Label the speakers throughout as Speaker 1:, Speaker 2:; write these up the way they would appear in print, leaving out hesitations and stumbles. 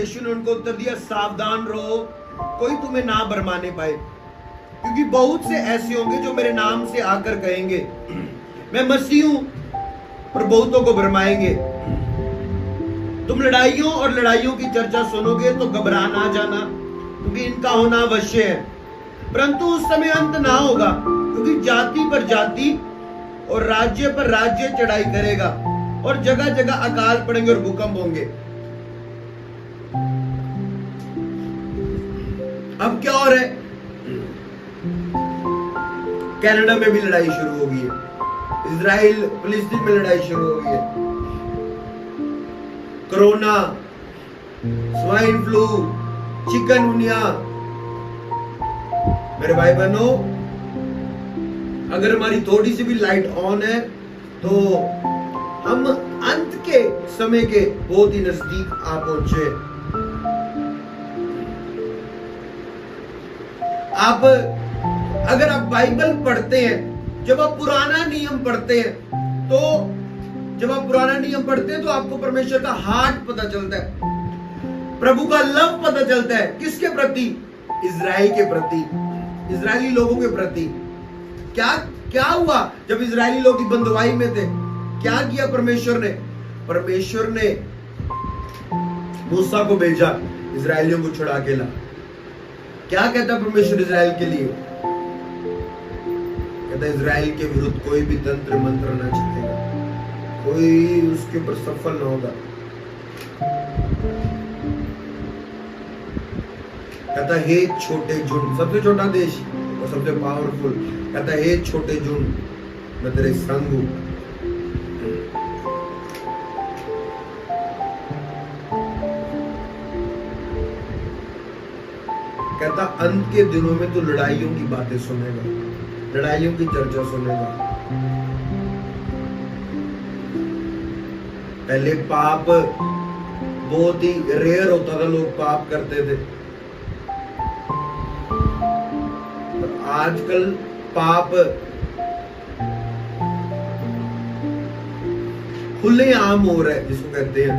Speaker 1: यीशु ने उनको उत्तर दिया, सावधान रहो, कोई तुम्हें ना भरमाने पाए, क्योंकि बहुत से ऐसे होंगे जो मेरे नाम से आकर कहेंगे मैं मसीह हूं, और बहुतों को भरमाएंगे। तुम लड़ाइयों और लड़ाइयों की चर्चा सुनोगे तो घबरा ना जाना, क्योंकि इनका होना अवश्य है, परंतु उस समय अंत ना होगा, क्योंकि जाति पर जाति और राज्य पर राज्य चढ़ाई करेगा, और जगह जगह अकाल पड़ेंगे और भूकंप होंगे। अब क्या हो रहा है? कनाडा में भी लड़ाई शुरू हो गई है, इजराइल फिलिस्तीन में लड़ाई शुरू हो गई है, कोरोना, स्वाइन फ्लू, चिकनगुनिया। मेरे भाई बहनों, अगर हमारी थोड़ी सी भी लाइट ऑन है तो हम अंत के समय के बहुत ही नजदीक आ पहुंचे। आप अगर आप बाइबल पढ़ते हैं, जब आप पुराना नियम पढ़ते हैं तो आपको परमेश्वर का हार्ट पता चलता है, प्रभु का लव पता चलता है। किसके प्रति? इजराइल के प्रति, इजरायली लोगों के प्रति। क्या हुआ जब इजरायली लोग की बंधुआई में थे? क्या किया परमेश्वर ने मूसा को भेजा, इजरायलियों को छुड़ा के ला। क्या कहता परमेश्वर इजराइल के लिए? कहता इजराइल के विरुद्ध कोई भी तंत्र मंत्र ना चलेगा, कोई उसके ऊपर सफल ना होगा। कहता हे छोटे झुंड, सबसे छोटा देश और सबसे पावरफुल, कहता हे छोटे झुंड, मैं तेरे संग हूं। कहता अंत के दिनों में तो लड़ाइयों की बातें सुनेगा, लड़ाइयों की चर्चा सुनेगा। पहले पाप बहुत ही रेयर होता था, लोग पाप करते थे, पर आजकल पाप खुले आम हो रहा है, जिसको कहते हैं।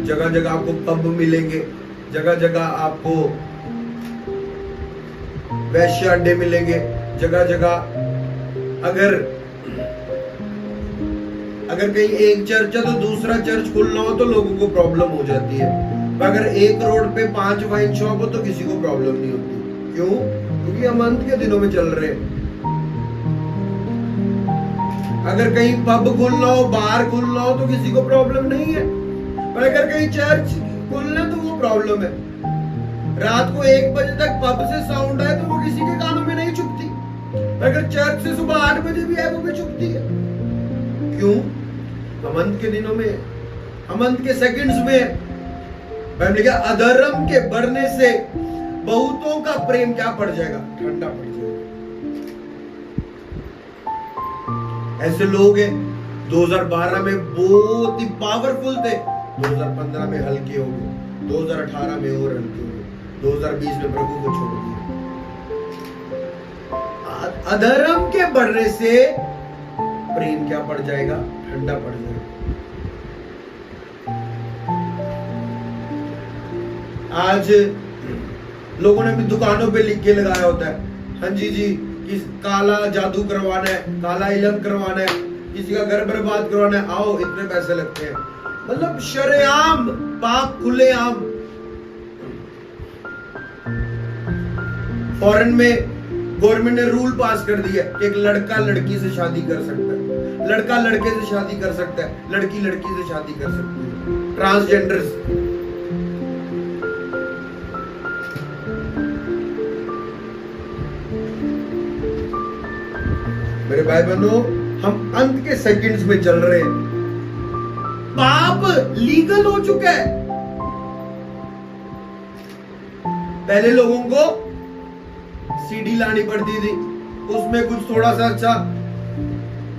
Speaker 1: जगह जगह आपको पब मिलेंगे, जगह जगह आपको वैश्य अड्डे मिलेंगे, जगह जगह अगर कहीं एक चर्च है तो दूसरा चर्च खुलना हो तो लोगों को प्रॉब्लम हो जाती है। अगर एक रोड पे 5 वाइन शॉप हो तो किसी को प्रॉब्लम नहीं होती। क्यों? क्योंकि हम अंत के दिनों में चल रहे हैं। अगर कहीं पब खुलना हो, बार खुलना हो तो किसी को प्रॉब्लम नहीं है, पर अगर कहीं चर्च खुलना तो वो प्रॉब्लम है। रात को 1 बजे तक पब से साउंड आए तो वो किसी के कानों में नहीं चुभती, अगर चर्च से सुबह 8 बजे भी आए वो भी चुभती है। क्यों? हम अंत के दिनों में, हम अंत के सेकंड्स में। बाइबल क्या, अधर्म के बढ़ने से बहुतों का प्रेम क्या पड़ जाएगा? ठंडा पड़ जाएगा। ऐसे लोग हैं 2012 में बहुत ही पावरफुल थे, 2015 में हल्के हो गए, 2018 में और हल्के हो गए, 2020 में प्रभु को छोड़ दिया। अधर्म के बढ़ने से प्रेम क्या पड़ जाएगा? ठंडा पड़ जाएगा। आज लोगों ने भी दुकानों पे लिख के लगाया होता है, हाँ जी कि काला जादू करवाना है, काला इलम करवाना है, किसी का घर बर्बाद करवाना है, आओ इतने पैसे लगते हैं। मतलब शरेआम पाप, खुलेआम। फॉरेन में गवर्नमेंट ने रूल पास कर दिया कि एक लड़का लड़की से शादी कर सकता है, लड़का लड़के से शादी कर सकता है, लड़की लड़की से शादी कर सकती है। ट्रांसजेंडर्स। मेरे भाई बहनों, हम अंत के सेकंड्स में चल रहे हैं। पाप लीगल हो चुका है। पहले लोगों को सीडी लानी पड़ती थी, उसमें कुछ थोड़ा सा अच्छा,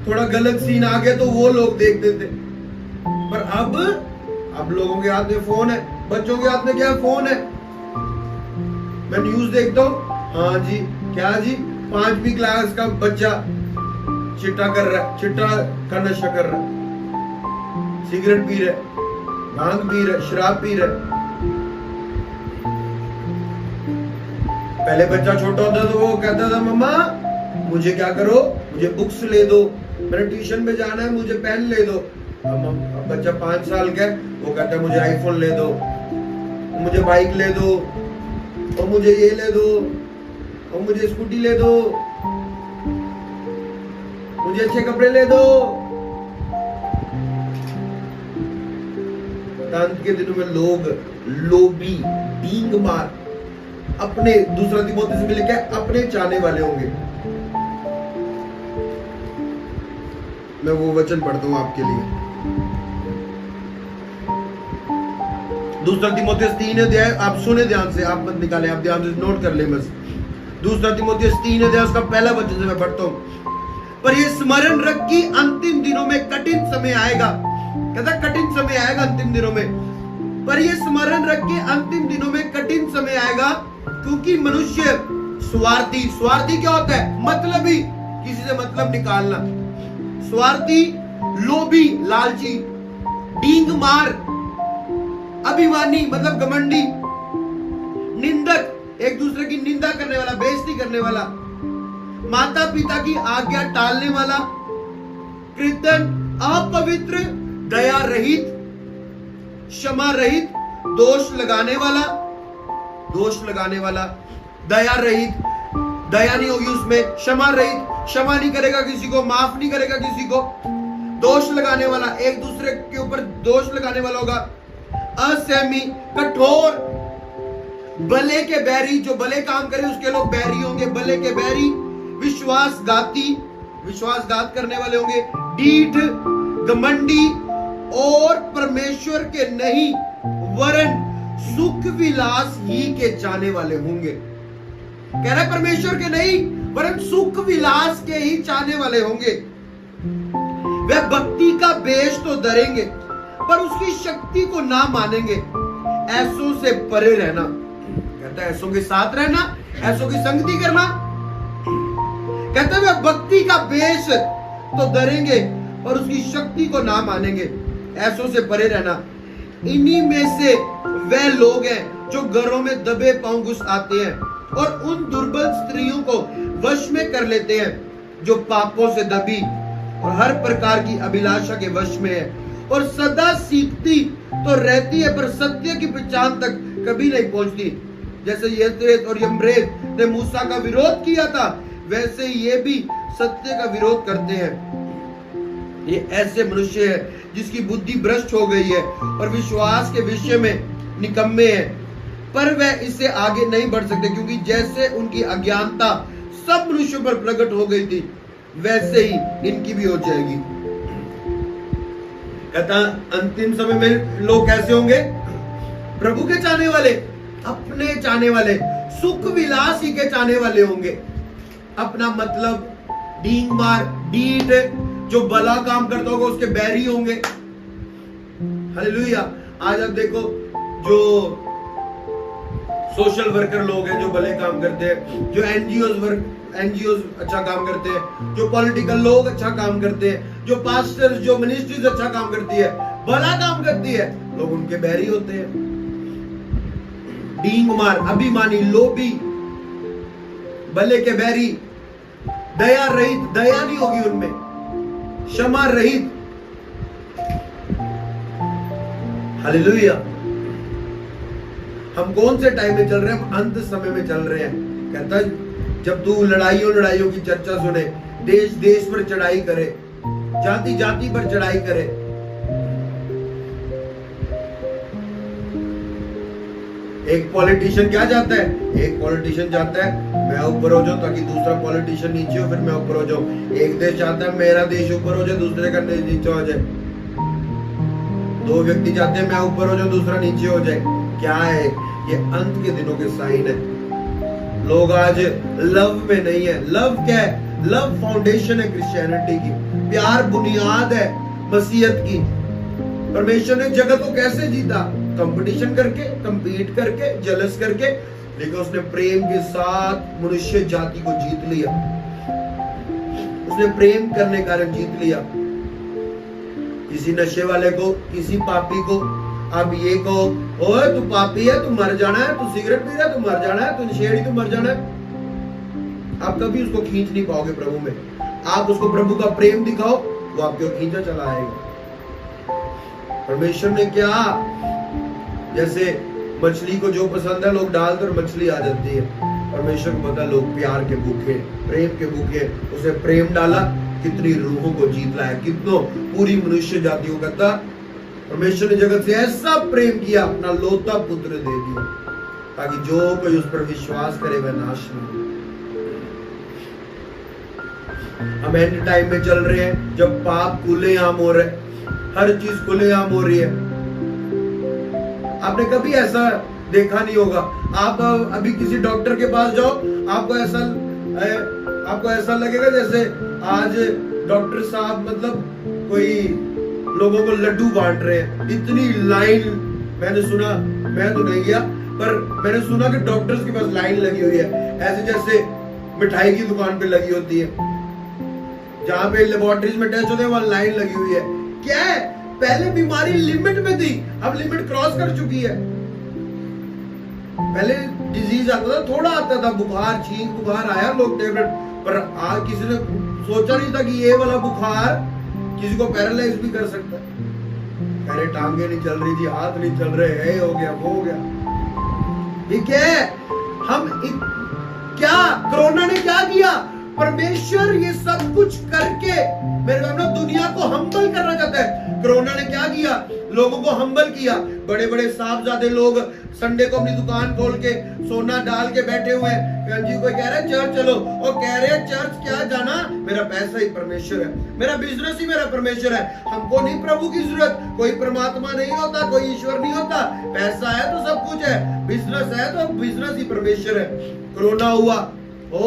Speaker 1: थोड़ा गलत सीन आ गया तो वो लोग देखते थे। पर अब लोगों के हाथ में फोन है, बच्चों के हाथ में क्या फोन है। मैं न्यूज देखता हूँ, हाँ जी क्या जी, 5वीं क्लास का बच्चा चिट्टा कर रहा है, चिट्टा का नशा कर रहा है, सिगरेट पी रहा है। भांग पी रहे, शराब पी रहे। पहले बच्चा छोटा होता तो वो कहता था मम्मा मुझे क्या करो, मुझे बुक्स ले दो, मेरे ट्यूशन में जाना है, मुझे पेन ले दो। अब बच्चा 5 साल का है, वो कहता है मुझे आईफोन ले दो, मुझे बाइक ले दो, और मुझे ये ले दो, और मुझे स्कूटी ले दो, मुझे अच्छे कपड़े ले दो। अंत के दिनों में लोग लोभी, डींग मार, अपने, दूसरा तीमुथियुस में लिखा है अपने चाहने वाले होंगे। मैं वो वचन पढ़ता हूं आपके लिए। दूसरा तीमुथियुस 3 अध्याय, आप सुने ध्यान से, आप मत निकाले, आप ध्यान से नोट कर ले बस। दूसरा तीमुथियुस 3 अध्याय उसका पहला वचन से मैं पढ़ता हूं। पर ये स्मरण रख कि अंतिम दिनों में कठिन समय आएगा। कहता कठिन समय आएगा अंतिम दिनों में। पर ये स्मरण रख के अंतिम दिनों में कठिन समय आएगा, क्योंकि मनुष्य स्वार्थी, स्वार्थी क्या होता है? मतलबी, किसी से मतलब निकालना। स्वार्थी, लोभी, लालची, डींग मार, अभिमानी मतलब घमंडी, निंदक, एक दूसरे की निंदा करने वाला, बेइज्जती करने वाला, माता पिता की आज्ञा टालने वाला, कृतज्ञ, अपवित्र, दया रहित, क्षमा रहित, दोष लगाने वाला, दया रहित, दया नहीं होगी उसमें, क्षमा रहित, क्षमा नहीं करेगा किसी को, माफ नहीं करेगा किसी को, दोष लगाने वाला, एक दूसरे के ऊपर दोष लगाने वाला होगा, असहमी, कठोर, भले के बैरी, जो भले काम करे उसके लोग बैरी होंगे, भले के बैरी, विश्वासघाती, विश्वासघात करने वाले होंगे, ढीठ, घमंडी, और परमेश्वर के नहीं वरन सुख विलास ही के चाहने वाले होंगे। कह रहा है परमेश्वर के नहीं वरन सुख विलास के ही चाहने वाले होंगे। वे भक्ति का बेश तो धरेंगे पर उसकी शक्ति को ना मानेंगे। ऐसों से परे रहना, कहता है ऐसों के साथ रहना, ऐसों की संगति करना। कहता है वे भक्ति का बेश तो धरेंगे और उसकी शक्ति को ना मानेंगे। ऐसों से परे रहना। इन्हीं में से वे लोग हैं जो घरों में दबे पांव घुस आते हैं और उन दुर्बल स्त्रियों को वश में कर लेते हैं जो पापों से दबी और हर प्रकार की अभिलाषा के वश में है, और सदा सीखती तो रहती है पर सत्य की पहचान तक कभी नहीं पहुंचती। जैसे यथेत और यम्रेत ने मूसा का विरोध किया था, वैसे ये भी सत्य का विरोध करते हैं। ये ऐसे मनुष्य है जिसकी बुद्धि भ्रष्ट हो गई है और विश्वास के विषय में निकम्मे हैं, पर वह इससे आगे नहीं बढ़ सकते, क्योंकि जैसे उनकी अज्ञानता सब मनुष्यों पर प्रकट हो गई थी वैसे ही इनकी भी हो जाएगी। कहता अंतिम समय में लोग कैसे होंगे? प्रभु के चाहने वाले, अपने चाहने वाले, सुख विलास ही के चाहने वाले होंगे। अपना मतलब, डींग मार, डीठ, जो भला काम करता होगा उसके बैरी होंगे। हालेलुया। आज आप देखो जो सोशल वर्कर लोग हैं जो भले काम करते हैं, जो एनजीओ अच्छा काम करते हैं, जो पॉलिटिकल लोग अच्छा काम करते हैं, जो पास्टर्स, जो मिनिस्ट्रीज अच्छा काम करती है, भला काम करती है, लोग उनके बैरी होते हैं। डींग मार, अभिमानी, लोभी, भले के बैरी, दया रहित, दया नहीं होगी उनमें, क्षमा रहित। हालेलुया। हम कौन से टाइम में चल रहे हैं? हम अंत समय में चल रहे हैं। कहता है जब तू लड़ाइयों की चर्चा सुने, देश देश पर चढ़ाई करे, जाति जाति पर चढ़ाई करे, एक पॉलिटिशियन क्या चाहता है? एक पॉलिटिशियन चाहता है मैं ऊपर हो जाऊं ताकि दूसरा पॉलिटिशियन नीचे हो, फिर मैं ऊपर हो जाऊं। एक देश चाहता है मेरा देश ऊपर हो जाए, दूसरे का देश नीचे हो जाए। दो व्यक्ति चाहते हैं मैं ऊपर हो जाऊं, दूसरा नीचे हो जाए। क्या है ये? अंत के दिनों के साइन है। लोग आज लव में नहीं है। लव क्या है? लव फाउंडेशन है क्रिश्चियनिटी की, प्यार बुनियाद है मसीहत की। परमेश्वर ने जगत को कैसे जीता? कंपटीशन करके, कंपीट करके, जलस करके, लेकिन उसने प्रेम के साथ मनुष्य जाति को जीत लिया। उसने प्रेम करने कारण जीत लिया। किसी नशे वाले को, किसी पापी को अब ये कहो, ओए तू पापी है, तू मर जाना है, तू सिगरेट पी रहा है, तू मर जाना है, तू नशेड़ी, तू मर जाना है। आप कभी उसको खींच नहीं पाओगे प्रभु में। आप उसको प्रभु का प्रेम दिखाओ, वो आपके ओर खींचा चला आएगा। परमेश्वर ने क्या, जैसे मछली को जो पसंद है लोग डालते और मछली आ जाती है। परमेश्वर को पता लोग प्यार के भूखे, प्रेम के भूखे, उसे प्रेम डाला, कितनी रूहों को जीत लाया, कितनों पूरी मनुष्य जाति को कहता परमेश्वर ने जगत से ऐसा प्रेम किया, अपना लोता पुत्र दे दिया, ताकि जो कोई उस पर विश्वास करे वह नाश न हो। हम एंड टाइम में चल रहे हैं, जब पाप खुलेआम हो रहे, हर चीज खुलेआम हो रही है। आपने कभी ऐसा देखा नहीं होगा, आप अभी किसी डॉक्टर के पास जाओ, आपको ऐसा लगेगा जैसे आज डॉक्टर साहब मतलब कोई लोगों को लड्डू बांट रहे हैं, इतनी लाइन। मैंने सुना, मैं तो नहीं गया, पर मैंने सुना कि डॉक्टर्स के पास लाइन लगी हुई है, ऐसे जैसे मिठाई की दुकान पे लगी होती है, जहां पे लेबोरेटरीज में टेस्ट होते हैं वहां लाइन लगी हुई है। क्या है, पहले बीमारी लिमिट में थी, अब लिमिट क्रॉस कर चुकी है। पहले डिजीज आता था, थोड़ा आता था, बुखार, छींक बुखार आया, लोग टेबलेट, पर आज किसी ने सोचा नहीं था कि ये वाला बुखार किसी को पैरालाइज भी कर सकता है। पहले टांगे नहीं चल रही थी, हाथ नहीं चल रहे, है हो गया, वो हो गया। ठीक है, क्या कोरोना ने क्या किया? परमेश्वर ये सब कुछ करके मेरे बहनों दुनिया को हम्बल करना चाहता है। कोरोना ने क्या किया? लोगों को हम्बल किया। बड़े बड़े साहबजादे लोग संडे को अपनी दुकान खोल के सोना डाल के बैठे हुए हैं। जी कोई कह रहा है चर्च चलो, और कह रहे हैं चर्च क्या जाना, मेरा पैसा ही परमेश्वर है, मेरा बिजनेस ही मेरा परमेश्वर है, हमको नहीं प्रभु की जरूरत। कोई परमात्मा नहीं होता, कोई ईश्वर नहीं होता, पैसा है तो सब कुछ है, बिजनेस है तो बिजनेस ही परमेश्वर है। कोरोना हुआ, ओ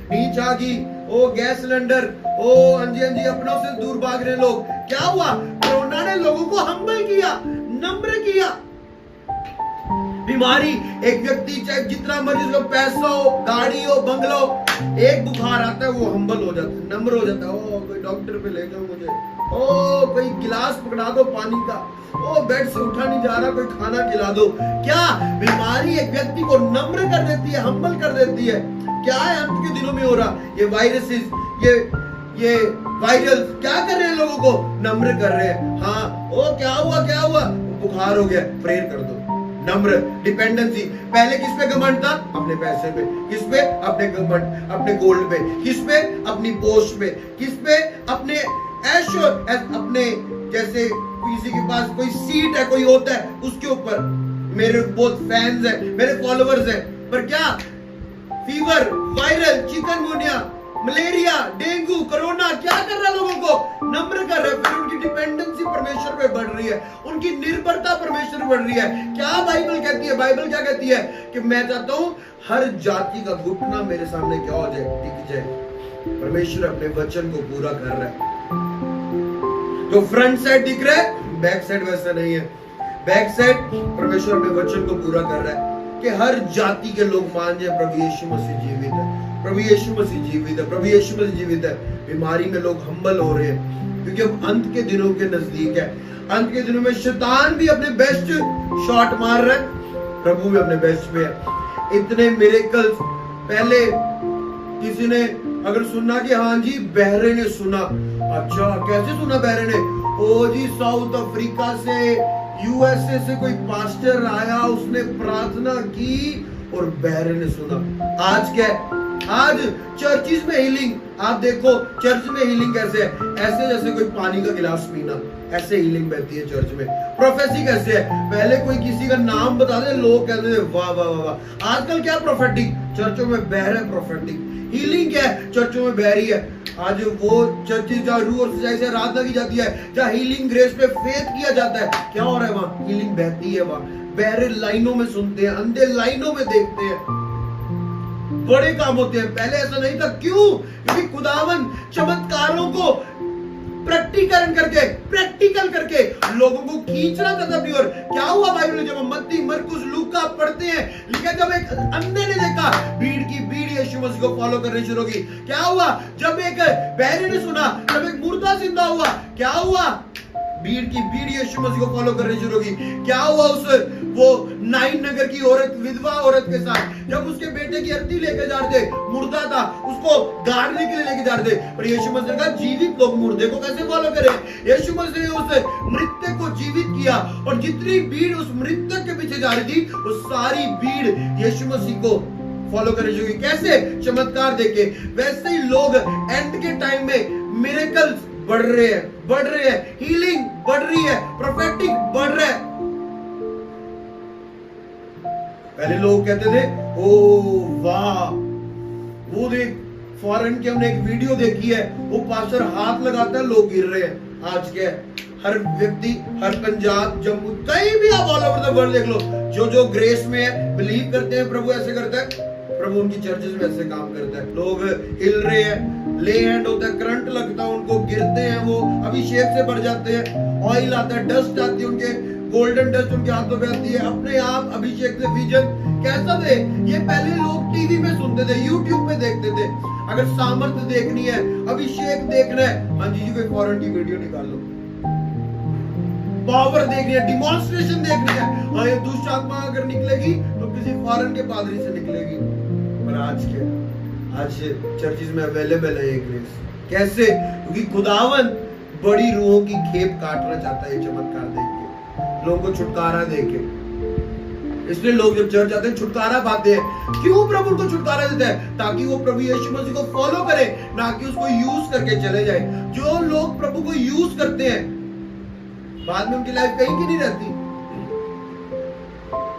Speaker 1: नीच आ गई, ओ गैस सिलेंडर, ओ अंजी अपनों से दूर भाग रहे लोग। क्या हुआ? कोरोना ने लोगों को हम्बल किया, नम्र किया। बीमारी, एक व्यक्ति चाहे जितना मर्जी लो, पैसा हो, गाड़ी हो, बंगला हो, एक बुखार आता है वो हम्बल हो जाता है, नम्र हो जाता है। ओ कोई डॉक्टर पे ले जाओ मुझे, ओ कोई गिलास पकड़ा दो पानी का, ओ बेड से उठा नहीं जा रहा, कोई खाना खिला दो। क्या बीमारी एक व्यक्ति को नम्र कर देती है, हम्बल कर देती है। क्या है अंत के दिनों में हो रहा? ये वायरसेस, ये वायरल क्या कर रहे हैं? लोगों को नम्र कर रहे हैं। हाँ, ओ क्या हुआ? बुखार हो गया, प्रेयर कर दो। नम्र, डिपेंडेंसी। पहले किस पे घमंड था? अपने पैसे पे। किस पे? अपने घमंड, अपने गोल्ड पे। किस पे? अपनी पोस्ट पे। किस पे? अपने ऐशो, अपने जैसे किसी के पास कोई सीट है, कोई होता है, उसके ऊपर। मेरे बहुत फैंस है, मेरे फॉलोअर्स है, पर क्या fever, viral, chikungunya, malaria, dengue, corona क्या कर रहा है? लोगों को नम्र कर रहा है। फिर उनकी डिपेंडेंसी परमेश्वर पे बढ़ रही है, उनकी निर्भरता परमेश्वर पे बढ़ रही है। क्या बाइबल कहती है? बाइबल क्या कहती है? कि मैं चाहता हूं हर जाति का घुटना मेरे सामने क्या हो जाए, टिक जाए। परमेश्वर अपने वचन को पूरा कर रहा है। जो फ्रंट साइड दिख रहा है, बैक साइड वैसा नहीं है। बैक साइड परमेश्वर अपने वचन को पूरा कर रहा है कि हर जाति के लोग मान जाए प्रभु यीशु मसीह जीवित है, प्रभु यीशु मसीह जीवित है, प्रभु यीशु मसीह जीवित है। बीमारी में लोग हम्बल हो रहे हैं, क्योंकि अब अंत के दिनों के नजदीक है। अंत के दिनों में शैतान भी अपने बेस्ट शॉट मार रहा है, प्रभु भी अपने बेस्ट पे है। इतने मिरेकल्स पहले किसी ने अगर सुना कि हाँ जी बहरे ने सुना, अच्छा कैसे सुना बहरे ने? ओ जी साउथ अफ्रीका से, यूएसए से कोई पास्टर आया, उसने प्रार्थना की और बहरे ने सुना। आज क्या है? आज चर्चिज में हीलिंग। आप देखो चर्च में हीलिंग कैसे है? ऐसे जैसे कोई पानी का गिलास पीना, ऐसे हीलिंग बहती है चर्च में। प्रोफेसी कैसे है? पहले कोई किसी का नाम बता दे, लोग कहते थे वाह वाह वाह। आजकल क्या प्रोफेटिक? चर्चों में बहर है प्रोफेटिक। हीलिंग क्या है? चर्चों में बहरी है। आज वो चर्चेज जहाँ रूह और सच्चाई से आराधना की जाती है, जहाँ हीलिंग ग्रेस पे फेथ किया जाता है, क्या हो रहा है वहाँ? हीलिंग बहती है वहाँ। बहरे लाइनों में सुनते हैं, अंधे लाइनों में देखते हैं, बड़े काम होते हैं। पहले ऐसा नहीं था। क्यों? क्योंकि खुदावन चमत्कारों को प्रैक्टिकल करके लोगों को खींचना चाहता अपनी ओर। क्या हुआ बाइबल में? जब हम मत्ती, मरकुस, लूका पढ़ते हैं, लिखा जब एक अंधे ने देखा, भीड़ की भीड़ यीशु मसीह को फॉलो करनी शुरू की। क्या हुआ? जब एक बहरे ने सुना, जब एक मुर्दा जिंदा हुआ, क्या हुआ? भीड़ की भीड़ यीशु मसीह को फॉलो करनी शुरू की। क्या हुआ उस वो नाइन नगर की औरत, विधवा औरत के साथ? जब उसके बेटे की अर्थी लेके जा रहे थे, मुर्दा था, उसको गाड़ने के लिए लेके जा रहे थे, पर यीशु मसीह ने कहा जीवित लोग मुर्दे को कैसे फॉलो करें? यीशु मसीह ने उस मृतक को जीवित किया, और जितनी भीड़ उस मृतक के पीछे जा रही थी, वो सारी भीड़ यीशु मसीह को फॉलो करने शुरू की। कैसे? चमत्कार देखे। वैसे ही लोग एंड के टाइम में मिरेकल्स बढ़ रहे हैं, हीलिंग बढ़ रही है, प्रोफेटिक बढ़ रहा है। पहले लोग कहते थे ओ वाह, वो देख फॉरेन की हमने एक वीडियो देखी है, वो पास्टर हाथ लगाता है, लोग गिर रहे हैं। आज के हर व्यक्ति, हर पंजाब, जम्मू, कहीं भी आप ऑल ओवर द वर्ल्ड देख लो, जो ग्रेस में है, बिलीव करते हैं प्रभु ऐसे करता है, प्रभु उनकी चर्चेस में ऐसे काम करता है। लोग हिल रहे हैं, ले हैंड होता है, करंट लगता है उनको, गिरते हैं, वो अभिषेक से भर जाते हैं, ऑयल आता है, डस्ट आती है उनके, गोल्डन डस्ट उनके हाथों पे आती है, अपने आप अभिषेक से विजन। कैसा थे ये? पहले लोग टीवी में सुनते थे, यूट्यूब पे देखते थे। अगर सामर्थ्य देखनी है, अभिषेक देखना है, हाँ जी कोई फॉरेन की वीडियो निकाल लो। पावर देखनी है, डिमॉन्स्ट्रेशन देखनी है, हाँ ये दुष्ट आत्मा अगर निकलेगी तो किसी फॉरेन के पादरी से निकलेगी। पर आज चर्चिस में अवेलेबल है ये ग्रेस। कैसे? क्योंकि खुदावन बड़ी रूहों की खेप काटना चाहता है चमत्कार देख के, लोगों को छुटकारा देके। इसलिए लोग जब चर्च आते हैं छुटकारा पाते हैं। क्यों प्रभु उनको छुटकारा देता है? ताकि वो प्रभु यीशु मसीह को फॉलो करे, ना कि उसको यूज करके चले जाए। जो लोग प्रभु को यूज करते हैं, बाद में उनकी लाइफ कहीं की नहीं रहती।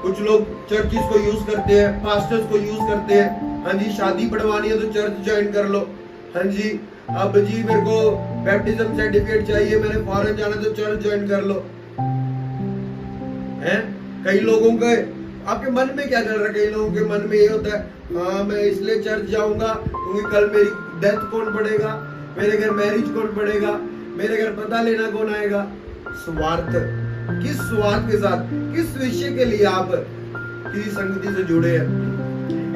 Speaker 1: कुछ लोग चर्चिस को यूज करते हैं, पास्टर्स को यूज करते हैं। हाँ जी शादी पढ़वानी है तो चर्च ज्वाइन कर लो। हाँ जी अब जी मेरे को बैप्टिज्म सर्टिफिकेट चाहिए, मैंने फॉरेन जाना तो चर्च ज्वाइन कर लो। हैं? कई लोगों के आपके मन में क्या चल रहा है? कई लोगों के मन में ये होता है, हाँ मैं इसलिए चर्च जाऊंगा क्योंकि कल मेरी डेथ कौन पड़ेगा, मेरे घर मैरिज कौन पड़ेगा, मेरे घर पता लेना कौन आएगा। स्वार्थ। किस स्वार्थ के साथ, किस विषय के लिए आप किसी संगति से जुड़े हैं?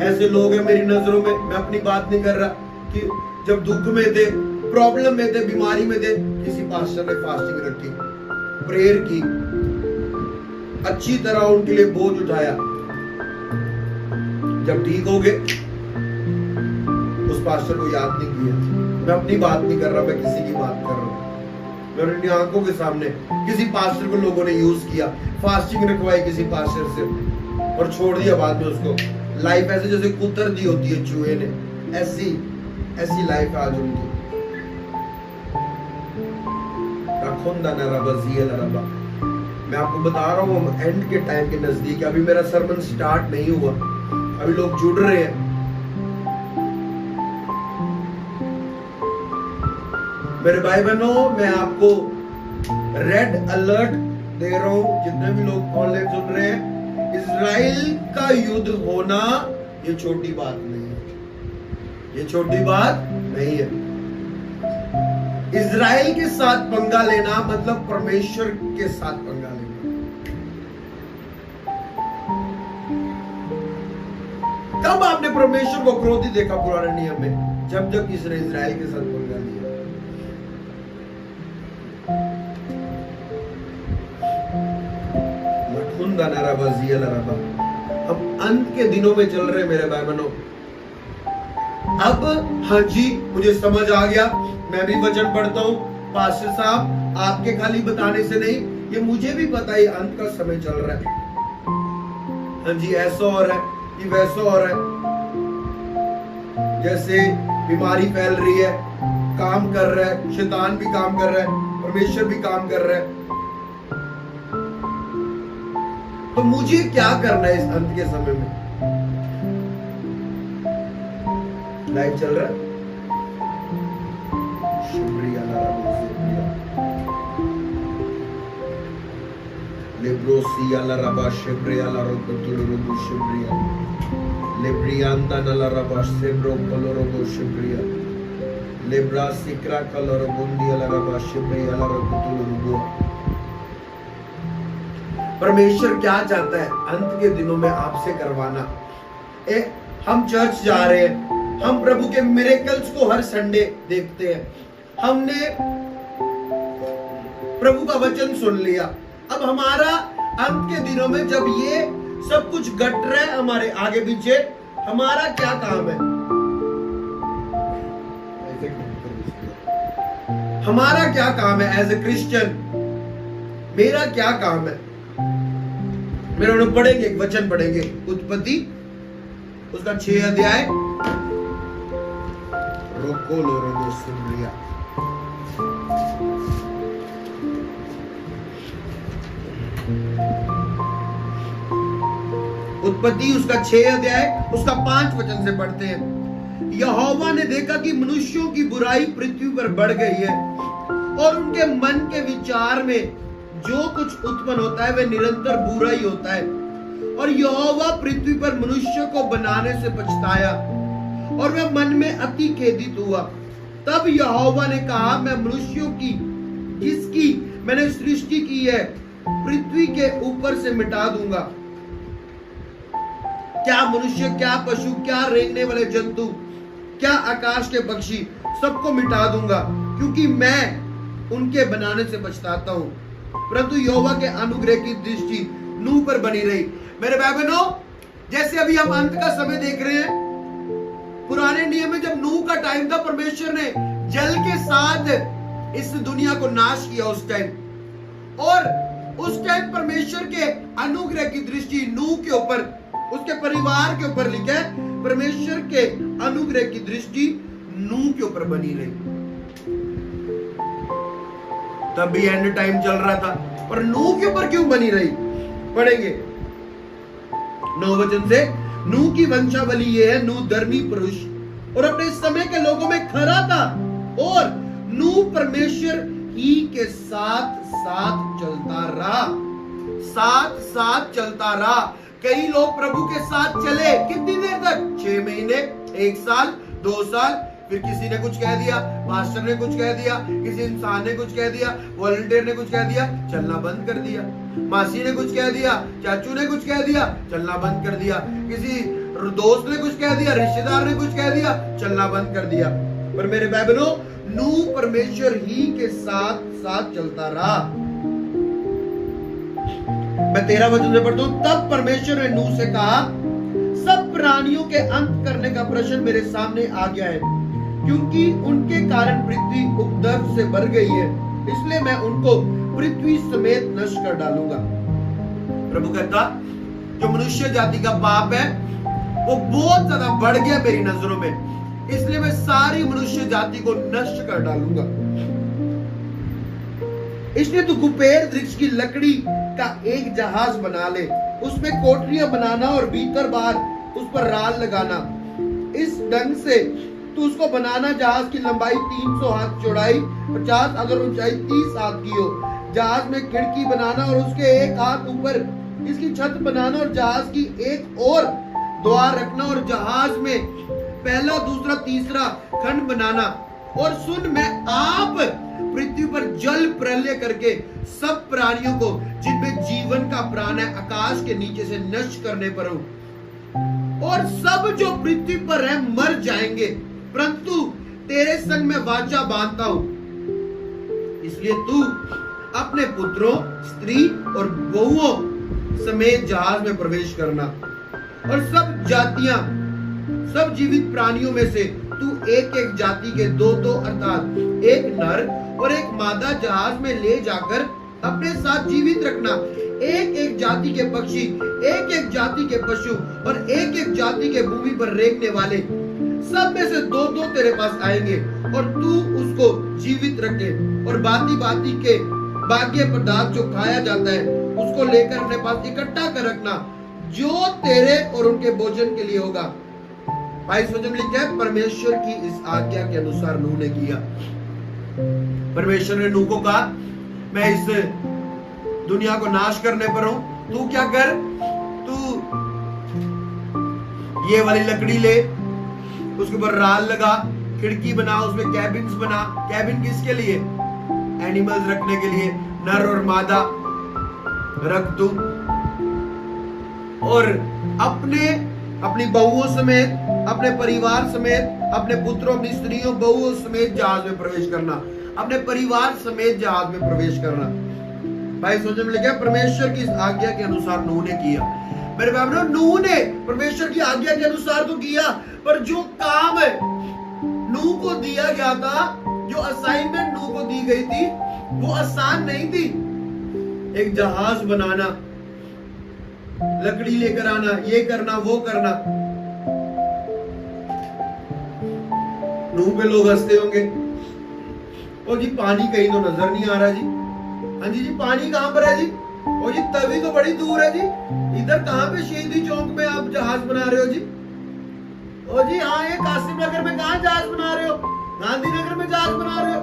Speaker 1: ऐसे लोग हैं मेरी नजरों में, मैं अपनी बात नहीं कर रहा, कि जब दुख में थे, प्रॉब्लम में थे, बीमारी में थे, किसी पास्टर ने फास्टिंग रखी, प्रेयर की, अच्छी तरह उनके लिए बोझ उठाया। जब ठीक हो गए उस पास्टर को याद नहीं किया। मैं अपनी बात नहीं कर रहा, मैं किसी की बात कर रहा हूं। मेरी आंखों के सामने किसी पास्टर को लोगों ने यूज किया, फास्टिंग रखवाई किसी पास्टर से और छोड़ दिया बाद में उसको। लाइफ ऐसे जैसे कुतर दी होती है चूहे ने, ऐसी लाइफ आज उनकी। मैं आपको बता रहा हूँ हम एंड के टाइम के नजदीक, अभी मेरा सरमन स्टार्ट नहीं हुआ, अभी लोग जुड़ रहे हैं। मेरे भाई बहनों, मैं आपको रेड अलर्ट दे रहा हूं, जितने भी लोग ऑनलाइन सुन रहे हैं, इजराइल का युद्ध होना ये छोटी बात नहीं है, ये छोटी बात नहीं है। इजराइल के साथ पंगा लेना मतलब परमेश्वर के साथ पंगा लेना। कब आपने परमेश्वर को क्रोधी देखा पुराने नियम में? जब किसने इजराइल के साथ पंगा लिया। अब अंत के दिनों में चल रहे मेरे भाई बहनों। अब हाँ जी मुझे समझ आ गया, मैं भी वचन पढ़ता हूँ पास्टर साहब, आपके खाली बताने से नहीं, ये मुझे भी पता है अंत का समय चल रहा है। हाँ जी ऐसा हो रहा है, ये वैसा हो रहा है, जैसे बीमारी फैल रही है, काम कर रहा है, शैतान भी काम कर रहा है, परमेश्वर भी काम कर रहा है। तो मुझे क्या करना है इस अंत के समय में? लाइव चल रहा है, शुक्रिया लेब्रोसिया ला रबा शुक्रिया ला रोकुतुरुबु शुक्रिया लेब्रियांता नला रबा सेब्रो कलोरोबो शुक्रिया लेब्रा सिक्रा कलोरोबुंदिया ला रबा शुक्रिया ला रोकुतुरुबु। परमेश्वर क्या चाहता है अंत के दिनों में आपसे करवाना? हम चर्च जा रहे हैं, हम प्रभु के मिरेकल्स को हर संडे देखते हैं, हमने प्रभु का वचन सुन लिया। अब हमारा अंत के दिनों में जब ये सब कुछ घट रहा है हमारे आगे पीछे, हमारा क्या काम है? हमारा क्या काम है एज ए क्रिश्चियन? मेरा क्या काम है? मेरे लोग पढ़ेंगे, एक वचन पढ़ेंगे, उत्पत्ति उसका 6 अध्याय। रोको लोरो सुन लिया। उत्पत्ति उसका 6 अध्याय उसका 5 वचन से पढ़ते हैं। यहोवा ने देखा कि मनुष्यों की बुराई पृथ्वी पर बढ़ गई है और उनके मन के विचार में जो कुछ उत्पन्न होता है वह निरंतर बुरा ही होता है। और यहोवा पृथ्वी पर मनुष्य को बनाने से पछताया और वह मन में अति खेदित हुआ। तब यहोवा ने कहा, मैं मनुष्यों की जिसकी मैंने सृष्टि की है पृथ्वी के ऊपर से मिटा दूंगा। क्या मनुष्य, क्या पशु, क्या रेंगने वाले जंतु, क्या आकाश के पक्षी, सबको मिटा दूंगा, क्योंकि मैं उनके बनाने से पछताता हूं। परंतु यहोवा के अनुग्रह की दृष्टि नूह पर बनी रही। मेरे भाई बहनों, जैसे अभी हम अंत का समय देख रहे हैं, पुराने नियम में जब नूह का टाइम था, परमेश्वर ने जल के साथ इस दुनिया को नाश किया उस टाइम, और उस टाइम परमेश्वर के अनुग्रह की दृष्टि नूह के ऊपर, उसके परिवार के ऊपर लिखा है, परमेश्वर के अनुग्रह की दृष्टि नूह के ऊपर बनी रही। तब भी एंड टाइम चल रहा था, पर नूह के ऊपर क्यों बनी रही? पढ़ेंगे 9 वचन से। नूह की वंशावली ये है, नूह धर्मी पुरुष और अपने समय के लोगों में खरा था, और नूह परमेश्वर ही के साथ साथ चलता रहा, साथ साथ चलता रहा। कई लोग प्रभु के साथ चले, कितनी देर तक? 6 महीने, 1 साल, 2 साल, फिर किसी ने कुछ कह दिया, पास्टर ने कुछ कह दिया, किसी इंसान ने कुछ कह दिया, वॉलंटियर ने कुछ कह दिया, चलना बंद कर दिया। मासी ने कुछ कह दिया, चाचू ने कुछ कह दिया, चलना बंद कर दिया। किसी दोस्त ने कुछ कह दिया, रिश्तेदार ने कुछ कह दिया, चलना बंद कर दिया। पर मेरे भाई बहनों, नूह परमेश्वर ही के साथ साथ चलता रहा। मैं 13 वचन से पढ़ता हूं। तब परमेश्वर ने नूह से कहा, सब प्राणियों के अंत करने का प्रश्न मेरे सामने आ गया है, क्योंकि उनके कारण पृथ्वी उपद्रव से भर गई है, इसलिए मैं उनको पृथ्वी समेत नष्ट कर डालूंगा। प्रभु कहता, जो मनुष्य जाति का पाप है वो बहुत ज्यादा बढ़ गया मेरी नजरों में, इसलिए मैं सारी मनुष्य जाति को नष्ट कर डालूंगा। इसलिए तू कुपेर वृक्ष की लकड़ी का एक जहाज बना ले, उसमें कोठरियां बनाना और भीतर बाहर उस पर राल लगाना। इस ढंग से तू उसको बनाना, जहाज की लंबाई 300 हाथ, चौड़ाई 50, अगर ऊंचाई 30 हाथ की हो। जहाज में खिड़की बनाना और उसके एक हाथ ऊपर इसकी छत बनाना, और जहाज की एक और द्वार रखना, और जहाज में पहला, दूसरा, तीसरा खंड बनाना। और सुन, मैं आप पृथ्वी पर जल प्रलय करके सब प्राणियों को जिनमें जीवन का प्राण है आकाश के नीचे से नष्ट करने पर हूं, और सब जो पृथ्वी पर है मर जाएंगे, परंतु तेरे संग में वाचा बांधता हूं। इसलिए तू अपने पुत्रों, स्त्री और बहुओं समेत जहाज में प्रवेश करना, और सब जातियां, सब जीवित प्राणियों में से तू एक एक जाति के 2-2 अर्थात एक नर और एक मादा जहाज में ले जाकर अपने साथ जीवित रखना। एक एक जाति के पक्षी, एक एक जाति के पशु और एक एक जाति के भूमि पर रेंगने वाले, सब में से 2-2 तेरे पास आएंगे, और तू उसको जीवित रखे। और बाती बाती के बाकी पदार्थ जो खाया जाता है उसको लेकर अपने पास इकट्ठा कर रखना, जो तेरे और उनके भोजन के लिए होगा। 22 वचन लिखा है, परमेश्वर की इस आज्ञा के अनुसार नूह ने किया। परमेश्वर ने नूह को कहा, मैं इस दुनिया को नाश करने पर हूं, तू क्या कर, तू ये वाली लकड़ी ले, उसके ऊपर राल लगा, खिड़की बना, उसमें कैबिन्स बना। कैबिन किसके लिए? एनिमल्स रखने के लिए, नर और मादा रख तू, और अपनी बहुओं समेत, अपने परिवार समेत, अपने पुत्रों, अपनी स्त्रियों, बहुओं समेत जहाज में प्रवेश करना। अपने परिवार समेत जहाज में प्रवेश करना। भाई सोचने में लगा परमेश्वर की आज्ञा के अनुसार नूह ने किया। मेरे भाई बहनों, नूह ने परमेश्वर की आज्ञा के अनुसार तो किया, पर जो काम है नूह को दिया गया था, जो असाइनमेंट नूह को दी गई थी, वो आसान नहीं थी। एक जहाज बनाना, लकड़ी लेकर आना, ये करना वो करना। नूह पे लोग हंसते होंगे, और जी पानी कहीं तो नजर नहीं आ रहा जी। हाँ जी पानी कहां पर है जी? और जी तवी तो बड़ी दूर है जी। इधर कहां पे शहीदी चौक में आप जहाज बना रहे हो जी? और जी हाँ, ये कासिम नगर में कहां जहाज बना रहे हो? गांधीनगर में जहाज बना रहे हो?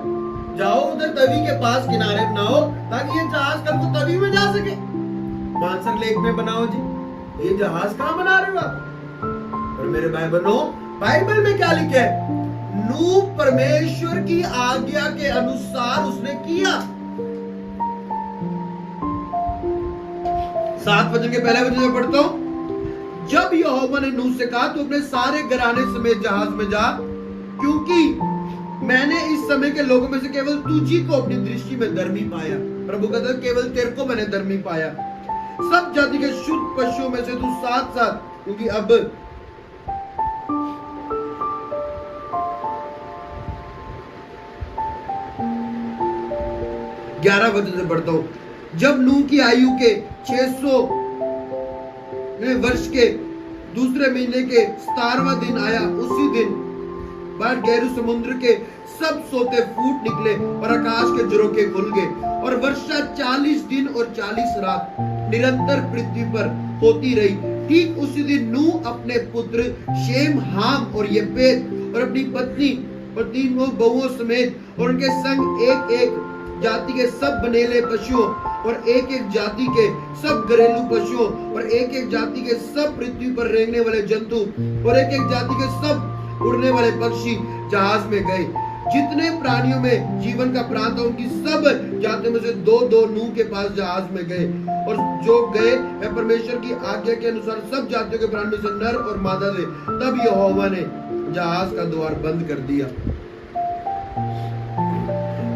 Speaker 1: जाओ उधर तवी के पास किनारे बनाओ, ताकि ये जहाज कल को तवी में जा सके। मानसर लेक में बनाओ जी। ये जहाज कहां बना रहे हो आप? और मेरे भाई बहनों, बाइबल में क्या लिखा है? नूह परमेश्वर की आज्ञा के अनुसार उसने किया। 7 वचन के पहले वचन में पढ़ता हूं, जब यहोवा ने नूह से कहा, तू अपने सारे घराने समेत जहाज में जा, क्योंकि मैंने इस समय के लोगों में से केवल तुझी को अपनी दृष्टि में धर्मी पाया। प्रभु कहता है, केवल तेरे को मैंने धर्मी पाया। सब जाति के शुद्ध पशुओं में से तू साथ, क्योंकि अब 11 वचन से पढ़ता हूं, जब नूह की आयु के 600 वर्ष के दूसरे महीने के 17वां दिन आया, उसी दिन बाहर गहरे समुद्र के सब सोते फूट निकले और आकाश के झरोखे खुल गए, और वर्षा 40 दिन और 40 रात निरंतर पृथ्वी पर होती रही। ठीक उसी दिन नूह अपने पुत्र शेम, हाम और येपेत और अपनी पत्नी और 3 बहुओं समेत और उनके संग एक एक जाति के सब बनेले पशुओं और एक एक जाति के सब घरेलू पशुओं और एक एक जाति के सब पृथ्वी पर रेंगने वाले जंतु और एक एक जाति के सब उड़ने वाले पक्षी जहाज में गए। जितने प्राणियों में जीवन का प्राण था, उनकी सब जातियों में से 2-2 नूह के पास जहाज में गए, और जो गए वह परमेश्वर की आज्ञा के अनुसार सब जातियों के प्राण में से नर और मादा थे। तब यहोवा ने जहाज का द्वार बंद कर दिया।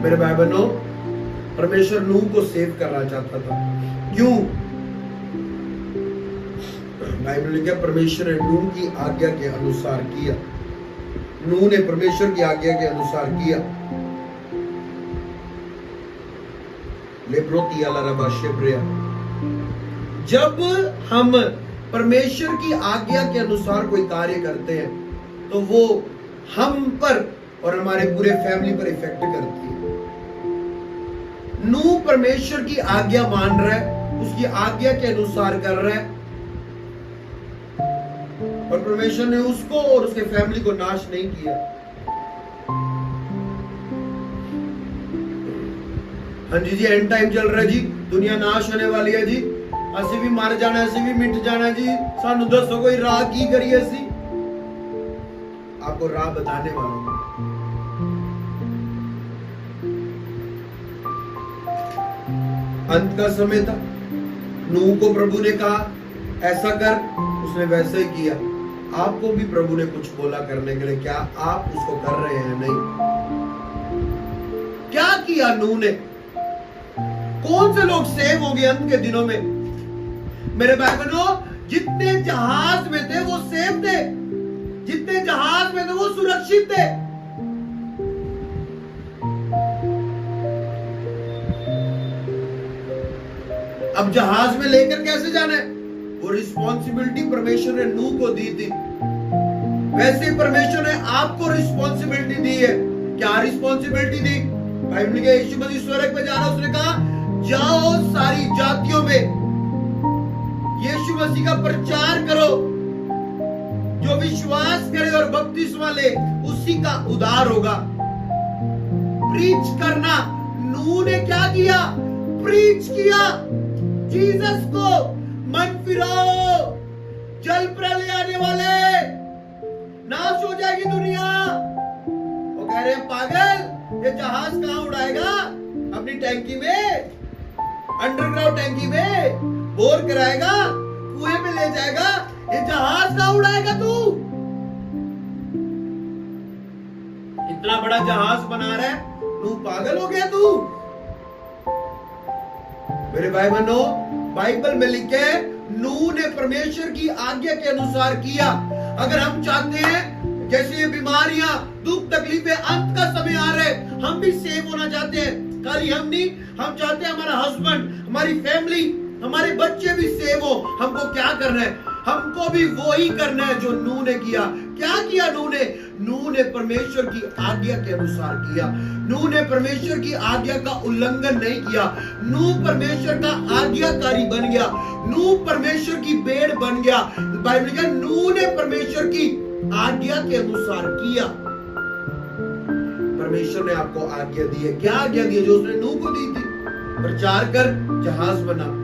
Speaker 1: मेरे भाई बहनों, परमेश्वर नूह को सेव करना चाहता था। क्यों? बाइबल ने क्या, परमेश्वर ने नूह की आज्ञा के अनुसार किया। नूह ने परमेश्वर की आज्ञा के अनुसार किया। जब हम परमेश्वर की आज्ञा के अनुसार कोई कार्य करते हैं, तो वो हम पर और हमारे पूरे फैमिली पर इफेक्ट करती है। नूह परमेश्वर की आज्ञा मान रहा है, उसकी आज्ञा के अनुसार कर रहा है, और परमेश्वर ने उसको और उसके फैमिली को नाश नहीं किया। हाँ जी एंड टाइम चल रहा है जी, दुनिया नाश होने वाली है जी, असी भी मर जाना, असी भी मिट जाना जी। सानू दसो कोई राह की करिए? असी आपको राह बताने वाला हूं। अंत का समय था, नूह को प्रभु ने कहा ऐसा कर, उसने वैसे ही किया। आपको भी प्रभु ने कुछ बोला करने के लिए, क्या आप उसको कर रहे हैं? नहीं। क्या किया नूह ने? कौन से लोग सेव हो गए अंत के दिनों में? मेरे भाई बहनों, जितने जहाज में थे वो सेव थे, जितने जहाज में थे वो सुरक्षित थे। अब जहाज में लेकर कैसे जाना है? वो रिस्पॉन्सिबिलिटी परमेश्वर ने नूह को दी थी, वैसे ही परमेश्वर ने आपको रिस्पॉन्सिबिलिटी दी है। क्या रिस्पॉन्सिबिलिटी दी? बाइबल में यीशु मसीह स्वर्ग पे जा रहा, उसने कहा जाओ सारी जातियों में यीशु मसीह का प्रचार करो, जो विश्वास करे और बपतिस्मा ले उसी का उद्धार होगा। प्रीच करना, नूह ने क्या किया? प्रीच किया जीसस को। मन फिराओ, जल प्रलय आने वाले, नाश हो जाएगी दुनिया। वो कह रहे हैं पागल, ये जहाज कहां उड़ाएगा? अपनी टैंकी में, अंडरग्राउंड टैंकी में बोर कराएगा, कुएं में ले जाएगा। ये जहाज कहां उड़ाएगा तू? इतना बड़ा जहाज बना रहा है, नू पागल हो गया तू? मेरे भाई बहनों, बाइबल में लिखे है नूह ने परमेश्वर की आज्ञा के अनुसार किया। अगर हम चाहते हैं, जैसे ये बीमारियां, दुख तकलीफें, अंत का समय आ रहा है, हम भी सेव होना चाहते हैं। खाली हम नहीं, हम चाहते हैं हमारा हस्बैंड, हमारी फैमिली, हमारे बच्चे भी सेव हो। हमको क्या करना है? हमको भी वो ही करना है जो नूह ने किया। क्या किया नूह ने? नूह ने परमेश्वर की आज्ञा के अनुसार किया। नूह ने परमेश्वर की आज्ञा का उल्लंघन नहीं किया। नूह परमेश्वर का आज्ञाकारी बन गया। नूह परमेश्वर की भेड़ बन गया। बाइबल में नूह ने परमेश्वर की आज्ञा के अनुसार किया। परमेश्वर ने आपको आज्ञा दी है। क्या आज्ञा दी है? जो उसने नूह को दी थी, प्रचार कर, जहाज बना।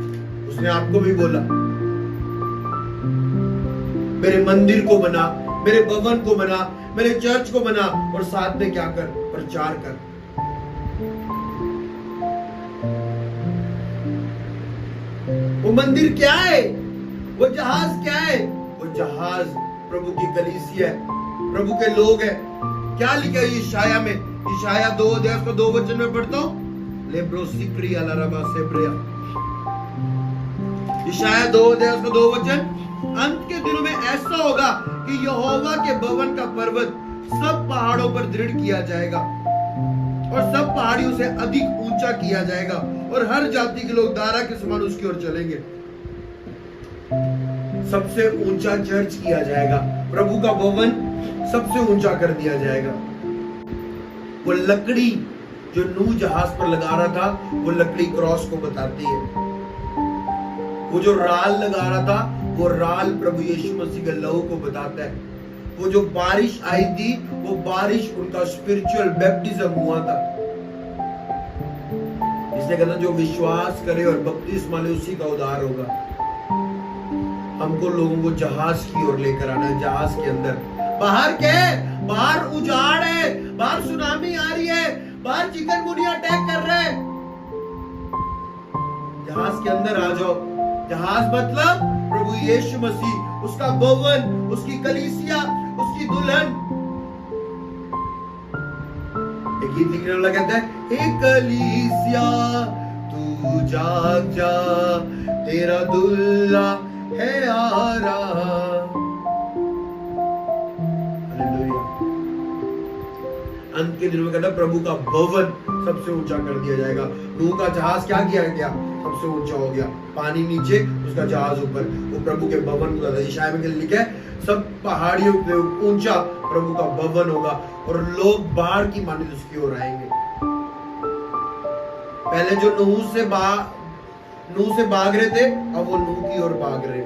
Speaker 1: उसने आपको भी बोला मेरे मंदिर को बना, मेरे भवन को बना, मेरे चर्च को बना, और साथ में क्या कर? प्रचार कर। वो मंदिर क्या है? वो जहाज क्या है? वो जहाज प्रभु की कलीसिया है, प्रभु के लोग हैं। क्या लिखा है यशाया में? यशाया 2 अध्याय को 2 वचन में पढ़ता हूं। लेब्रोसिप्रिया लाराबा सेब्रिया। यशाया 2 अध्याय को 2 वचन। अंत के दिनों में ऐसा होगा कि यहोवा के भवन का पर्वत सब पहाड़ों पर दृढ़ किया जाएगा और सब पहाड़ियों से अधिक ऊंचा किया जाएगा, और हर जाति के लोग दारा के समान उसकी ओर चलेंगे। सबसे ऊंचा चर्च किया जाएगा, प्रभु का भवन सबसे ऊंचा कर दिया जाएगा। वो लकड़ी जो नूह जहाज पर लगा रहा था, वो लकड़ी क्रॉस को बताती है। वो जो राल लगा रहा था, वो राल प्रभु यीशु मसीह के लहू को बताता है। वो जो बारिश आई थी, वो बारिश उनका स्पिरिचुअल बैप्टिज्म हुआ था। इसलिए कहता जो विश्वास करे और बपतिस्मा ले उसी का उद्धार होगा। हमको लोगों को जहाज की ओर लेकर आना है। जहाज के अंदर, बाहर क्या? बाहर उजाड़ है, बाहर सुनामी आ रही है, बाहर चिकनगुनिया अटैक कर रहे हैं। जहाज के अंदर आ जाओ। जहाज मतलब प्रभु यीशु मसीह, उसका भवन, उसकी कलीसिया, उसकी दुल्हन। एक गीत लिखने वाला कहता है, हे कलीसिया तू जाग जा, तेरा दुल्हा है आ रहा। हालेलुया। अंत के दिनों में कहता है प्रभु का भवन सबसे ऊंचा कर दिया जाएगा। नूह का जहाज क्या किया गया? सबसे ऊंचा हो गया। पानी नीचे, उसका जहाज ऊपर। वो प्रभु के भवन को यशाया में लिखा है सब पहाड़ियों पे ऊंचा प्रभु का भवन होगा, और लोग बाढ़ की मानिंद उसकी ओर आएंगे। पहले जो नूह से भाग रहे थे, अब वो नूह की ओर भाग रहे।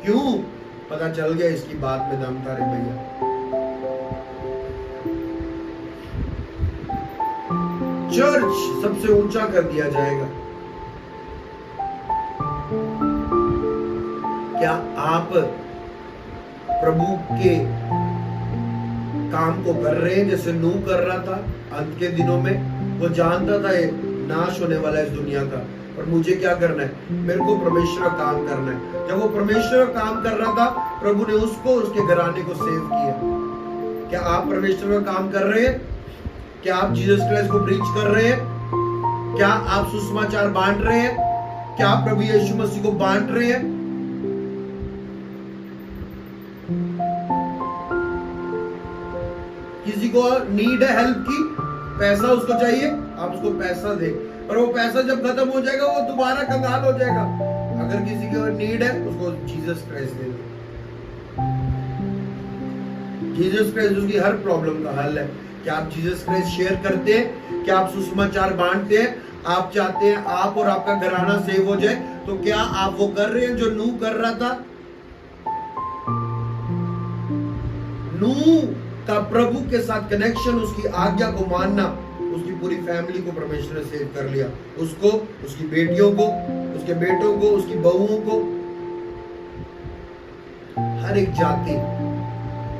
Speaker 1: क्यों? पता चल गया इसकी बात में दम था रे भैया। चर्च सबसे ऊंचा कर दिया जाएगा। क्या आप प्रभु के काम को कर रहे हैं जैसे नूह कर रहा था? अंत के दिनों में वो जानता था ये नाश होने वाला है इस दुनिया का, और मुझे क्या करना है? मेरे को परमेश्वर का काम करना है। जब वो परमेश्वर का काम कर रहा था, प्रभु ने उसको, उसके घराने को सेव किया। क्या आप परमेश्वर का काम कर रहे हैं? क्या आप जीसस क्राइस्ट को प्रीच कर रहे हैं? क्या आप सुसमाचार बांट रहे हैं? क्या आप प्रभु यीशु मसीह को बांट रहे हैं? किसी को नीड है हेल्प की, पैसा उसको चाहिए, आप उसको पैसा दे, पर वो पैसा जब खत्म हो जाएगा वो दोबारा कंगाल हो जाएगा। अगर किसी को नीड है, उसको जीसस क्राइस्ट दे दो। जीसस क्राइस्ट उसकी हर प्रॉब्लम का हल है। क्या आप जीसस क्राइस्ट शेयर करते हैं? क्या आप सुसमाचार बांटते हैं? आप चाहते हैं आप और आपका घराना सेव हो जाए, तो क्या आप वो कर रहे हैं जो नूह कर रहा था? नूह का प्रभु के साथ कनेक्शन, उसकी आज्ञा को मानना, उसकी पूरी फैमिली को परमेश्वर ने सेव कर लिया। उसको, उसकी बेटियों को, उसके बेटों को, उसकी बहुओं को, हर एक जाति,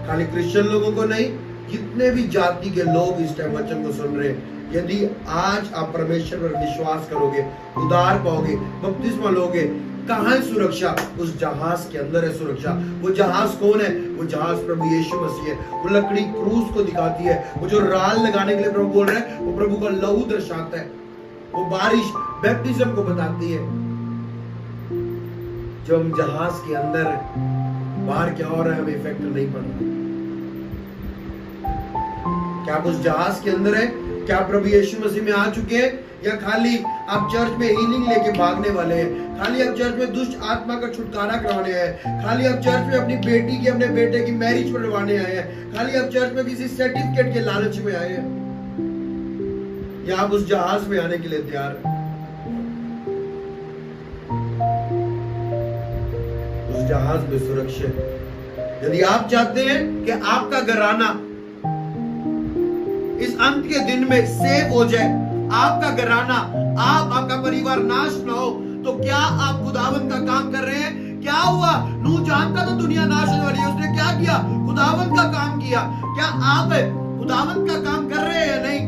Speaker 1: खाली क्रिश्चियन लोगों को नहीं, जितने भी जाति के लोग इस टाइम वचन को सुन रहे हैं, यदि आज आप परमेश्वर पर विश्वास करोगे, उद्धार पाओगे, बपतिस्मा लोगे, कहां है सुरक्षा? उस जहाज के अंदर है सुरक्षा। वो जहाज कौन है? वो जहाज प्रभु यीशु मसीह है। वो लकड़ी क्रूस को दिखाती है। वो जो राल लगाने के लिए प्रभु बोल रहे हैं, वो प्रभु का लहू दर्शाता है। वो बारिश बैप्टिज्म को बताती है। जब हम जहाज के अंदर, बाहर क्या हो रहा है हमें इफेक्ट नहीं पड़ रहा। क्या आप उस जहाज के अंदर है? क्या प्रभु यीशु मसीह में आ चुके हैं, या खाली आप चर्च में हीलिंग लेके भागने वाले हैं? खाली आप चर्च में दुष्ट आत्मा का छुटकारा करवाने आए हैं? खाली आप चर्च में अपनी बेटी की, अपने बेटे की मैरिज करवाने आए हैं? खाली आप चर्च में किसी सर्टिफिकेट के लालच में आए हैं, या आप उस जहाज में आने के लिए तैयार हैं? उस जहाज में सुरक्षित, यदि आप चाहते हैं कि आपका घराना इस अंत के दिन में सेव हो जाए, आपका घराना, आपका परिवार नाश ना हो, तो क्या आप खुदावंद का काम कर रहे हैं? क्या हुआ? नूह जानता था दुनिया नाश होने वाली है, उसने क्या किया? खुदावंद का काम किया। क्या आप खुदावंद का काम कर रहे हैं या नहीं?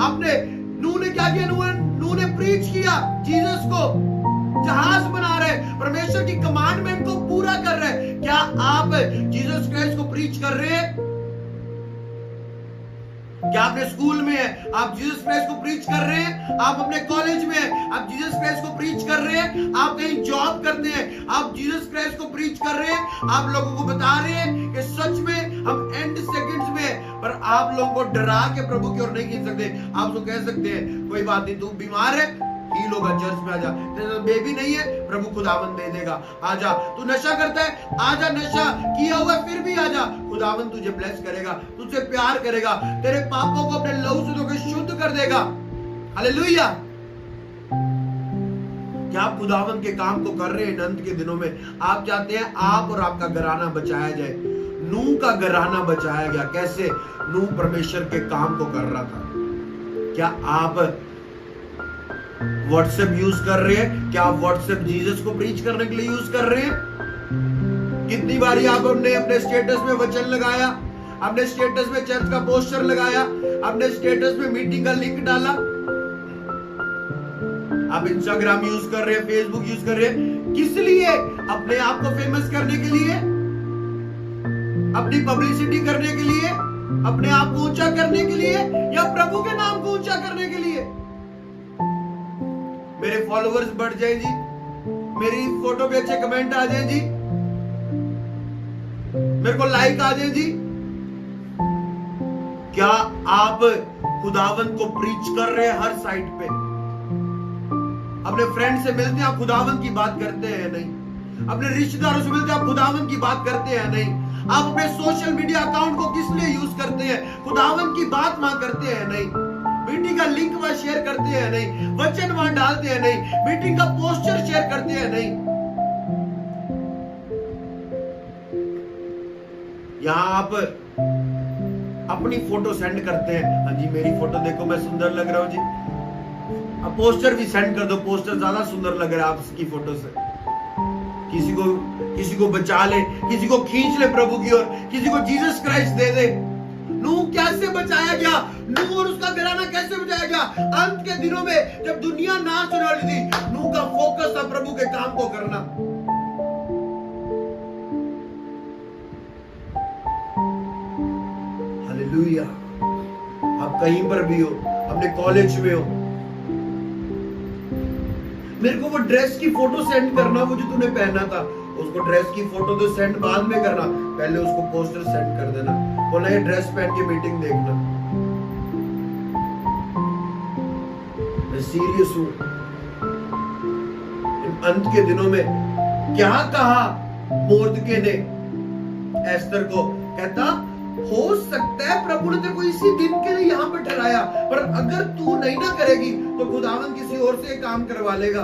Speaker 1: आपने, नूह ने क्या किया? नूह ने प्रीच किया जीसस को, जहाज बना रहे, परमेश्वर की कमांडमेंट को पूरा कर रहे। क्या आप जीसस क्राइस्ट को प्रीच कर रहे हैं? क्या आपने स्कूल में है, आप जीसस क्राइस्ट को प्रीच कर रहे हैं? आप अपने कॉलेज में है, आप जीसस क्राइस्ट को प्रीच कर रहे हैं? आप कहीं जॉब करते हैं, आप जीसस क्राइस्ट को प्रीच कर रहे हैं? आप लोगों को बता रहे हैं कि सच में हम एंड सेकंड्स में, पर आप लोगों को डरा के प्रभु की ओर नहीं खींच सकते। आप तो कह सकते हैं कोई बात नहीं, तू बीमार है, हील होगा, चर्च में आजा। तेरे बेबी नहीं है, प्रभु खुदावंद दे देगा, आजा। तू नशा करता है, आजा, नशा किया हुआ फिर भी आजा, खुदावंद तुझे ब्लेस करेगा, तुझसे प्यार करेगा, तेरे पापों को अपने लहू से धोकर शुद्ध कर देगा। हालेलुया। क्या आप खुदावंद के काम को कर रहे हैं? अनंत के दिनों में आप चाहते हैं आप और आपका घराना बचाया जाए। नूह का घराना बचाया गया। कैसे? नूह परमेश्वर के काम को कर रहा था। क्या आप व्हाट्सएप यूज कर रहे हैं? क्या आप व्हाट्सएप जीसस को प्रीच करने के लिए यूज कर रहे हैं? कितनी बारी आपने अपने स्टेटस में वचन लगाया, अपने स्टेटस में चर्च का पोस्टर लगाया, अपने स्टेटस में मीटिंग का लिंक डाला? आप इंस्टाग्राम यूज कर रहे हैं, फेसबुक यूज कर रहे हैं, किस लिए? अपने आप को फेमस करने के लिए, अपनी पब्लिसिटी करने के लिए, अपने आप को ऊंचा करने के लिए, या प्रभु के नाम को ऊंचा करने के लिए? मेरे फॉलोअर्स बढ़ जाए जी, मेरी फोटो पे अच्छे कमेंट आ जाए जी, मेरे को लाइक आ जाए जी। क्या आप खुदावंद को प्रीच कर रहे हैं हर साइड पे? अपने फ्रेंड से मिलते हैं, आप खुदावंद की बात करते हैं या नहीं? अपने रिश्तेदारों से मिलते हैं, आप खुदावंद की बात करते हैं या नहीं? आप अपने सोशल मीडिया अकाउंट को किस लिए यूज करते हैं? खुदावंद की बात वहां करते हैं या नहीं? मीटिंग का लिंक वहां शेयर करते हैं या नहीं? वचन वहां डालते हैं नहीं? मीटिंग का पोस्टर शेयर करते हैं नहीं? यहां आप अपनी फोटो सेंड करते हैं, हाँ जी मेरी फोटो देखो, मैं सुंदर लग रहा हूं जी। अब पोस्टर भी सेंड कर दो, पोस्टर ज्यादा सुंदर लग रहा है आपकी फोटो से। किसी को बचा ले, किसी को खींच ले प्रभु की ओर, किसी को जीसस क्राइस्ट दे दे। नूह कैसे बचाया गया? नूह और उसका घराना कैसे बचाया गया? अंत के दिनों में जब दुनिया नाश होने वाली थी, नूह का फोकस था प्रभु के काम को करना। हालेलुया। आप कहीं पर भी हो, अपने कॉलेज में हो, मेरे को वो ड्रेस की फोटो सेंड करना, वो जो तूने पहना था, उसको ड्रेस की फोटो तो सेंड बाद में करना, पहले उसको पोस्टर सेंड कर देना, बोला ये ड्रेस पहन के मीटिंग देखना। मैं सीरियस हूं। अंत के दिनों में क्या कहा मोर्दके ने एस्तर को? कहता हो सकता है प्रभु ने तेरे को इसी दिन के लिए यहाँ पर ठहराया, पर अगर तू नहीं ना करेगी तो खुदावंद किसी और से काम करवा लेगा,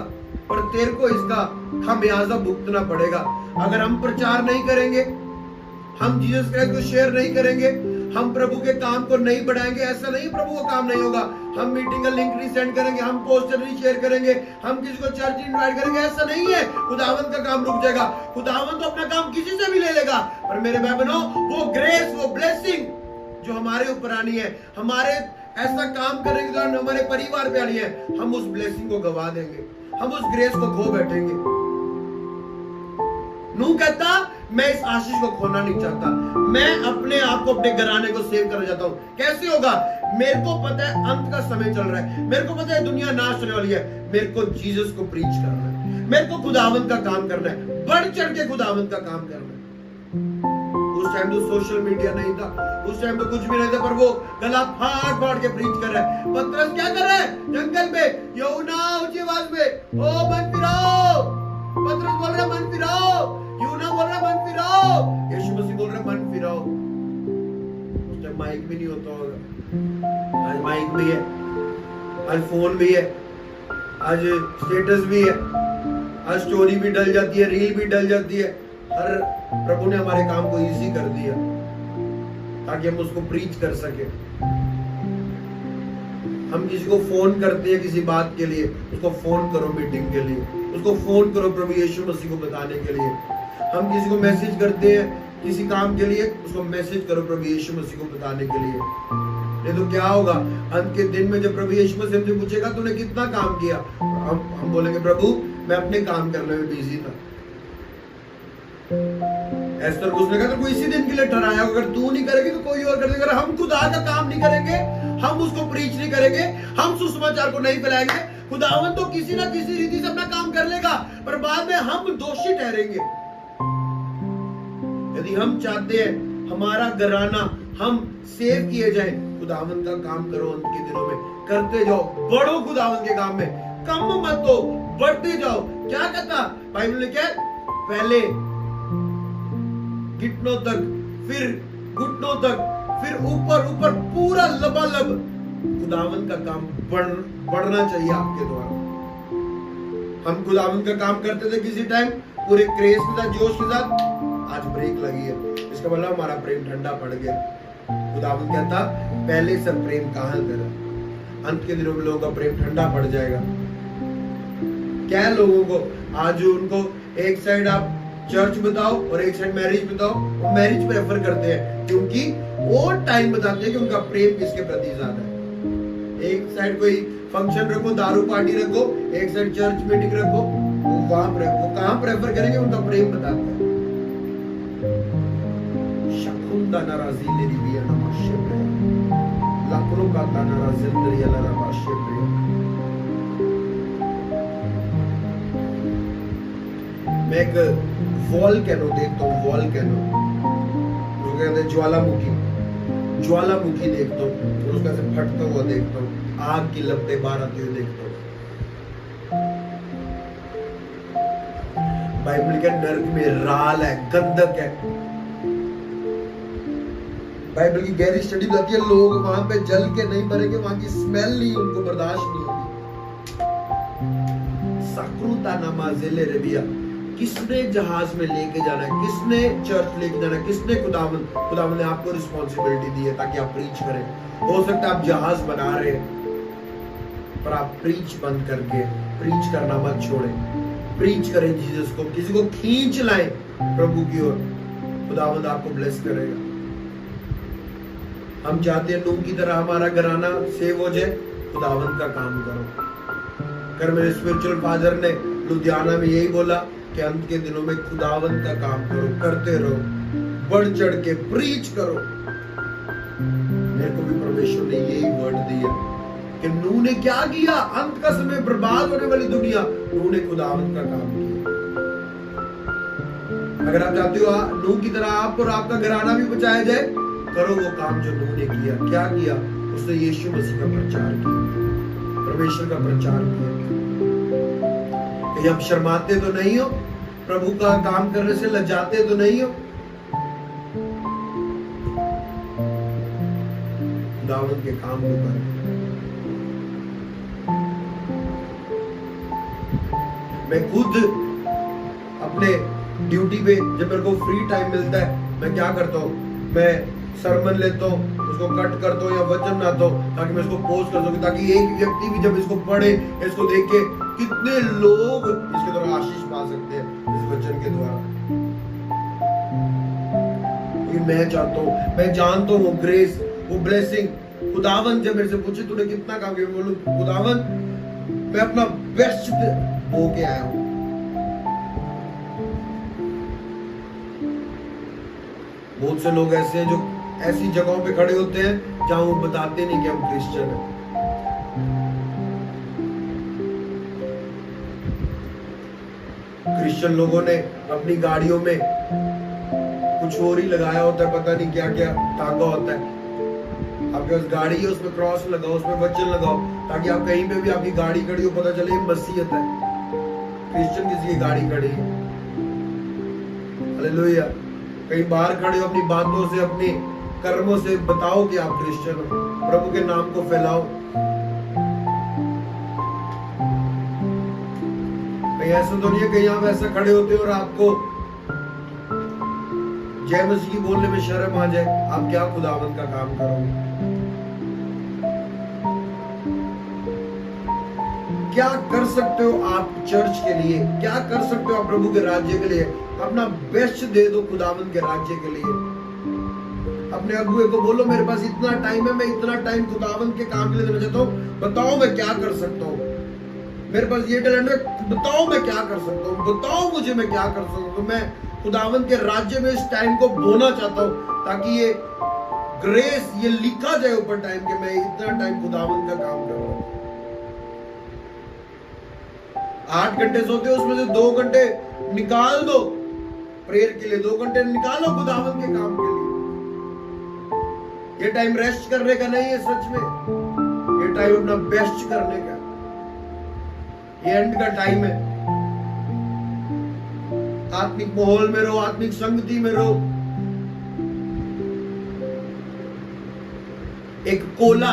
Speaker 1: पर तेरे को इसका खमियाजा भुगतना पड़ेगा। अगर हम प्रचार नहीं करेंगे, हम जीसस क्राइस्ट को शेयर नहीं करेंगे, हम प्रभु के काम को नहीं बढ़ाएंगे, ऐसा नहीं प्रभु का काम नहीं होगा। हम मीटिंग का लिंक नहीं सेंड करेंगे, हम पोस्टर नहीं शेयर करेंगे, हम किसी को चर्च इनवाइट करेंगे, ऐसा नहीं है, खुदावंद का काम रुक जाएगा। खुदावंद तो अपना काम किसी से भी ले लेगा, पर मेरे भाई बहनों, वो ग्रेस, वो ब्लेसिंग जो हमारे ऊपर आनी है, हमारे ऐसा काम करने के दौरान हमारे परिवार पे आनी है, हम उस ब्लेसिंग को गवा देंगे, हम उस ग्रेस को खो बैठेंगे। नूह कहता मैं इस आशीष को खोना नहीं चाहता, मैं अपने आप को, अपने घराने को सेव करना चाहता हूं। कैसे होगा? मेरे को पता है अंत का समय चल रहा है, मेरे को पता है दुनिया नाश होने वाली है, मेरे को जीसस को प्रीच करना है, मेरे को खुदावंद का काम करना है, बढ़ चढ़ के खुदावंद का काम करना है। उस टाइम तो सोशल मीडिया नहीं था, उस टाइम तो कुछ भी नहीं था, पर वो गला फाड़ फाड़ के प्रीच कर रहा है। पतरस क्या कर रहा है? जंगल में यूहन्ना ऊंची आवाज में, ओ मन फिराओ। पतरस बोल रहा है मन फिराओ, यूहन्ना बोल रहा है मन फिराओ, यीशु मसीह बोल रहा है मन फिराओ। उस टाइम माइक भी नहीं होता होगा, आज माइक भी है, आज फोन भी है, आज स्टेटस भी है, आज स्टोरी भी डल जाती है, रील भी डल जाती है। हर प्रभु ने हमारे काम को इजी कर दिया ताकि हम उसको प्रीच कर सके। हम किसी को फोन करते हैं किसी बात के लिए, उसको फोन करो मीटिंग के लिए, उसको फोन करो प्रभु यीशु मसीह को बताने के लिए। हम किसी को मैसेज करते हैं किसी काम के लिए, उसको मैसेज करो प्रभु यीशु मसीह को बताने के लिए। नहीं तो क्या होगा? अंत के दिन में जब प्रभु यीशु मसीह हमसे पूछेगा तूने कितना काम किया, हम बोलेंगे प्रभु मैं अपने काम करने में बिजी था। एस्तर को उसने कहा तो कोई इसी दिन के लिए ठहराया, अगर तू नहीं करेगी तो कोई और करेगा। अगर हम खुदा का काम नहीं करेंगे, हम उसको प्रीच नहीं करेंगे, हम सुसमाचार को नहीं फैलाएंगे, खुदावंद तो किसी ना किसी रीति से अपना काम कर लेगा, पर बाद में हम दोषी ठहरेंगे। यदि हम चाहते हैं हमारा घराना हम सेव किए जाए, खुदावंद का काम करो। अंत के दिनों में करते जाओ, बढ़ो खुदावंद के काम में, कम मत हो, बढ़ते जाओ। क्या कहता बाइबल ने? क्या पहले घुटनों तक, फिर घुटनों तक, फिर ऊपर ऊपर पूरा लबालब खुदावंद का काम बढ़ना चाहिए आपके द्वारा। हम खुदावंद का काम करते थे किसी टाइम पूरे क्रेज के साथ, जोश के साथ, आज ब्रेक लगी है, इसका मतलब हमारा प्रेम ठंडा पड़ गया। खुदावंद कहता पहले सब प्रेम कहां करा। अंत के दिनों में लोगों का प्रेम ठंडा पड़ जाएगा। क्या है लोगों को आज उनको एक साइड आप चर्च बताओ और एक साइड मैरिज बताओ, वो मैरिज प्रेफर करते हैं क्योंकि वो टाइम बताते हैं कि उनका प्रेम किसके प्रति ज्यादा है। एक साइड कोई फंक्शन रखो, दारू पार्टी रखो, एक साइड चर्च मीटिंग रखो, वो कहां प्रेफर करेंगे? उनका प्रेम बताता है। शकुंदा नाराजी लेरी बिया नमस्ते लाकरो का नाराजी लेरी अल्लाह नमस्ते। मैं एक वॉल्केनो देखता हूँ, वॉल्केनो जो कहते हैं ज्वालामुखी देखता हूँ, उसका ऐसे फटता हुआ देखता हूँ, आग की लपटें बाहर आती हुई देखता हूँ। बाइबल के नर्क में राल है, गंधक है। बाइबल की गहरी स्टडी बताती है लोग वहां पे जल के नहीं मरेंगे, वहां की स्मेल नहीं उनको बर्दाश्त नहीं होगी। साक्रूता नमाज़ेले रेबिया, किसने जहाज में लेके जाना है, किसने चर्च लेके जाना है, किसने खुदावंद ने आपको रिस्पॉन्सिबिलिटी दी है ताकि आप प्रीच करें। हो सकता है आप जहाज बना रहे हैं पर आप प्रीच बंद करके प्रीच करना मत छोड़ें। प्रीच करें जीसस को, किसी को खींच लाएं प्रभु की ओर, खुदावंद आपको ब्लेस करेगा। हम चाहते हैं नूह की तरह हमारा घराना सेव हो जाए, खुदावंद का काम करो। कर मेरे स्पिरिचुअल फादर ने लुधियाना में यही बोला कि अंत के दिनों में खुदावंद का काम करो, करते रहो, बढ़ चढ़ के प्रीच करो। मेरे को भी परमेश्वर ने यही वर्ड दिया कि नूह ने क्या किया? अंत का समय, बर्बाद होने वाली दुनिया, नूह ने खुदावंद का काम किया। अगर आप चाहते हो नूह की तरह आप और आपका घराना भी बचाया जाए, करो वो काम जो नूह ने किया। क्या किया? उसने यीशु मसीह का प्रचार किया, परमेश्वर का प्रचार किया। आप शर्माते तो नहीं हो, प्रभु का काम करने से लजाते तो नहीं हो। खुदावंद के काम को करो। मैं खुद अपने ड्यूटी पे जब मेरे को फ्री टाइम मिलता है, मैं क्या करता हूँ? मैं सरमन लेता हूँ, उसको कट करता हूँ या वचन बनाता हूँ ताकि मैं इसको पोस्ट कर सकूं, ताकि एक व्यक्ति भी जब इसको पढ़े, इसको देखे, कितने लोग इसके द्वारा आशीष पा सकते हैं इस वचन के द्वारा। मैं चाहता हूँ, मैं जानता हूँ वो ग्रेस, वो ब्लेसिंग खुदावन जब मेरे से पूछे तूने कितना काम किया, बोलूं खुदावन मैं अपना बेस्ट हो के आया हूं। बहुत से लोग ऐसे हैं जो ऐसी जगहों पे खड़े होते हैं जहां वो बताते नहीं कि हम क्रिश्चियन हैं। क्रिश्चियन लोगों ने अपनी गाड़ियों में कुछ और ही लगाया होता है, पता नहीं क्या क्या टांगा होता है। आपके पास गाड़ी है, उसमें क्रॉस लगाओ, उसमें वचन लगाओ, ताकि आप कहीं पे भी आपकी गाड़ी खड़ी हो पता चले ये मसीहत है, क्रिश्चियन किसी की गाड़ी खड़ी है। हालेलुया। कहीं बाहर खड़े हो, अपनी बातों से अपने कर्मों से बताओ कि आप क्रिश्चियन हो, प्रभु के नाम को फैलाओ। कहीं ऐसा तो नहीं है कहीं आप ऐसा खड़े होते हो और आपको जय मसीह बोलने में शर्म आ जाए, आप क्या खुदावंद का काम करोगे? क्या कर सकते हो आप चर्च के लिए, क्या कर सकते हो आप प्रभु के राज्य के लिए? अपना बेस्ट दे दो खुदावंद के राज्य के लिए। अपने अगुए को बोलो मेरे पास इतना टाइम है, मैं इतना टाइम खुदावंद के काम के लिए देना चाहता हूँ, बताओ मैं क्या कर सकता हूँ। मेरे पास ये टैलेंट है, बताओ मैं क्या कर सकता हूँ, बताओ मुझे मैं क्या कर सकता हूँ। मैं खुदावंद के राज्य में इस टाइम को बोना चाहता हूँ, ताकि ये ग्रेस ये लिखा जाए ऊपर टाइम के मैं इतना टाइम खुदावंद का काम कर रहा हूँ। 8 घंटे सोते हो, उसमें से 2 घंटे निकाल दो प्रेयर के लिए, 2 घंटे निकालो खुदावंद के काम के लिए। ये टाइम रेस्ट करने का नहीं है, सच में ये टाइम अपना बेस्ट करने का, ये एंड का टाइम है। आत्मिक माहौल में रहो, आत्मिक संगति में रहो। एक कोला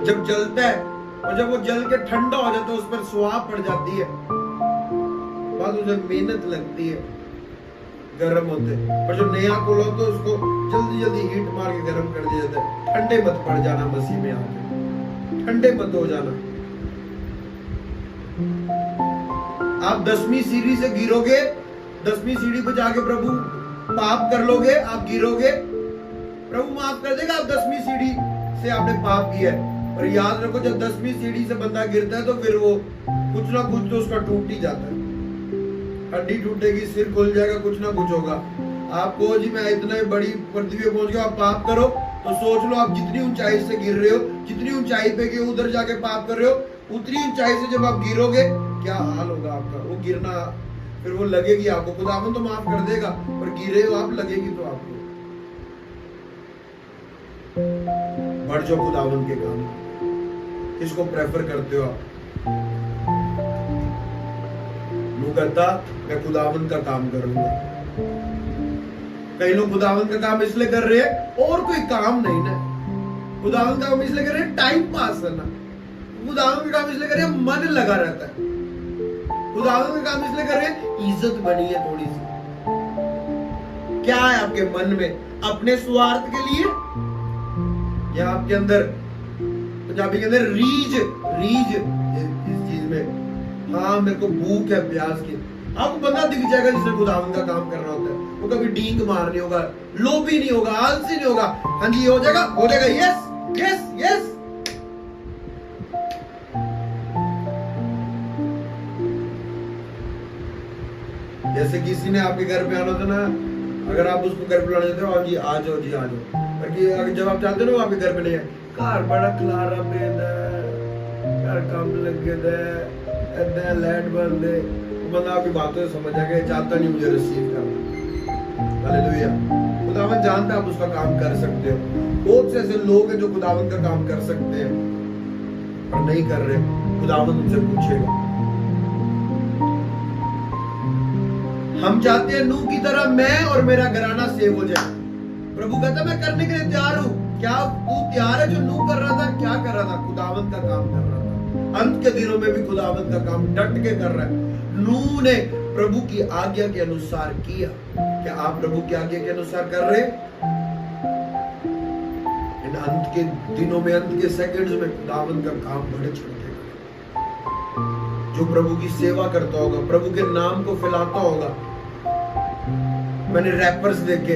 Speaker 1: जब जलता है और जब वो जल के ठंडा हो जाता है, उस पर स्वाह पड़ जाती है, बाद उसे मेहनत लगती है गर्म होते, पर जो नया कोला होता है उसको जल्दी जल्दी हीट मार के गर्म कर दिया जाता है। ठंडे मत पड़ जाना मसीह में आके, ठंडे मत हो जाना। आप 10वीं सीढ़ी से गिरोगे, 10वीं सीढ़ी पर जाके प्रभु पाप कर लोगे, आप गिरोगे, प्रभु माफ कर देगा। आप 10वीं सीढ़ी से आपने पाप किया है, और याद रखो जब 10वीं सीढ़ी से बंदा गिरता है तो फिर वो कुछ ना कुछ तो उसका टूट ही जाता है। हड्डी टूटेगी, सिर खुल जाएगा, कुछ ना कुछ होगा। आपको जी मैं इतना बड़ी पृथ्वी पे पहुंच गया, आप पाप करो तो सोच लो आप जितनी ऊंचाई से गिर रहे हो, जितनी ऊंचाई पे गए उधर जाके पाप कर रहे हो, उतनी ऊंचाई से जब आप गिरोगे क्या हाल होगा आपका। वो गिरना फिर वो लगेगी आपको, खुदावन तो माफ कर देगा, पर गिरे हो आप, लगेगी तो आपको। बढ़ जाओ खुदावन के काम। किसको प्रेफर करते हो आप? नू कहता मैं खुदावन का काम करूंगा। कई लोग खुदावन का काम इसलिए कर रहे हैं और कोई काम नहीं ना, खुदावन का काम इसलिए कर रहे हैं टाइम पास करना, खुदावन का काम इसलिए कर रहे हैं मन लगा रहता है, खुदावन का काम इसलिए कर रहे हैं इज्जत बनी है थोड़ी सी। क्या है आपके मन में? अपने स्वार्थ के लिए, या आपके अंदर पंजाबी के अंदर रीज इस चीज में, हाँ मेरे को भूख है प्यास की। आपको बंदा दिख जाएगा जिसने खुदावन का काम करना होता है, वो कभी डींग मार नहीं होगा, लोभी नहीं होगा, आलसी नहीं होगा। हाँ जी हो जाएगा, हो जाएगा, यस यस यस। जैसे किसी ने आपके घर पे आना था ना, अगर आप उसको घर पे लाना चाहते हो, हाँ जी आ जाओ जी आ जाओ, बाकी जब आप चाहते हो ना आपके घर पे नहीं है, घर बड़ा खलारा पेदा, घर काम लगे दे, लाइट बंद है, बंदा आपकी बातों से समझ जाएगा चाहता नहीं मुझे रिसीव करना। हालेलुया। खुदावन जानता है आप उसका काम कर सकते हो। बहुत से ऐसे लोग हैं जो खुदावन का काम कर सकते हैं पर नहीं कर रहे, खुदावन उनसे पूछेगा। हम चाहते हैं नूह की तरह मैं और मेरा घराना सेव हो जाए। प्रभु कहता है मैं करने के लिए तैयार हूं। क्या तू तैयार है? जो नूह कर रहा था क्या कर रहा था? खुदावन का काम कर रहा था। अंत के दिनों में भी खुदावन का काम डट के कर रहा है। नूह ने प्रभु की आज्ञा के अनुसार किया। क्या आप प्रभु की आज्ञा के अनुसार कर रहे? इन अंत के दिनों में, अंत के सेकंड्स में खुदावन का काम बड़े छोटे, जो प्रभु की सेवा करता होगा, प्रभु के नाम को फैलाता होगा। मैंने रैपर्स देखे,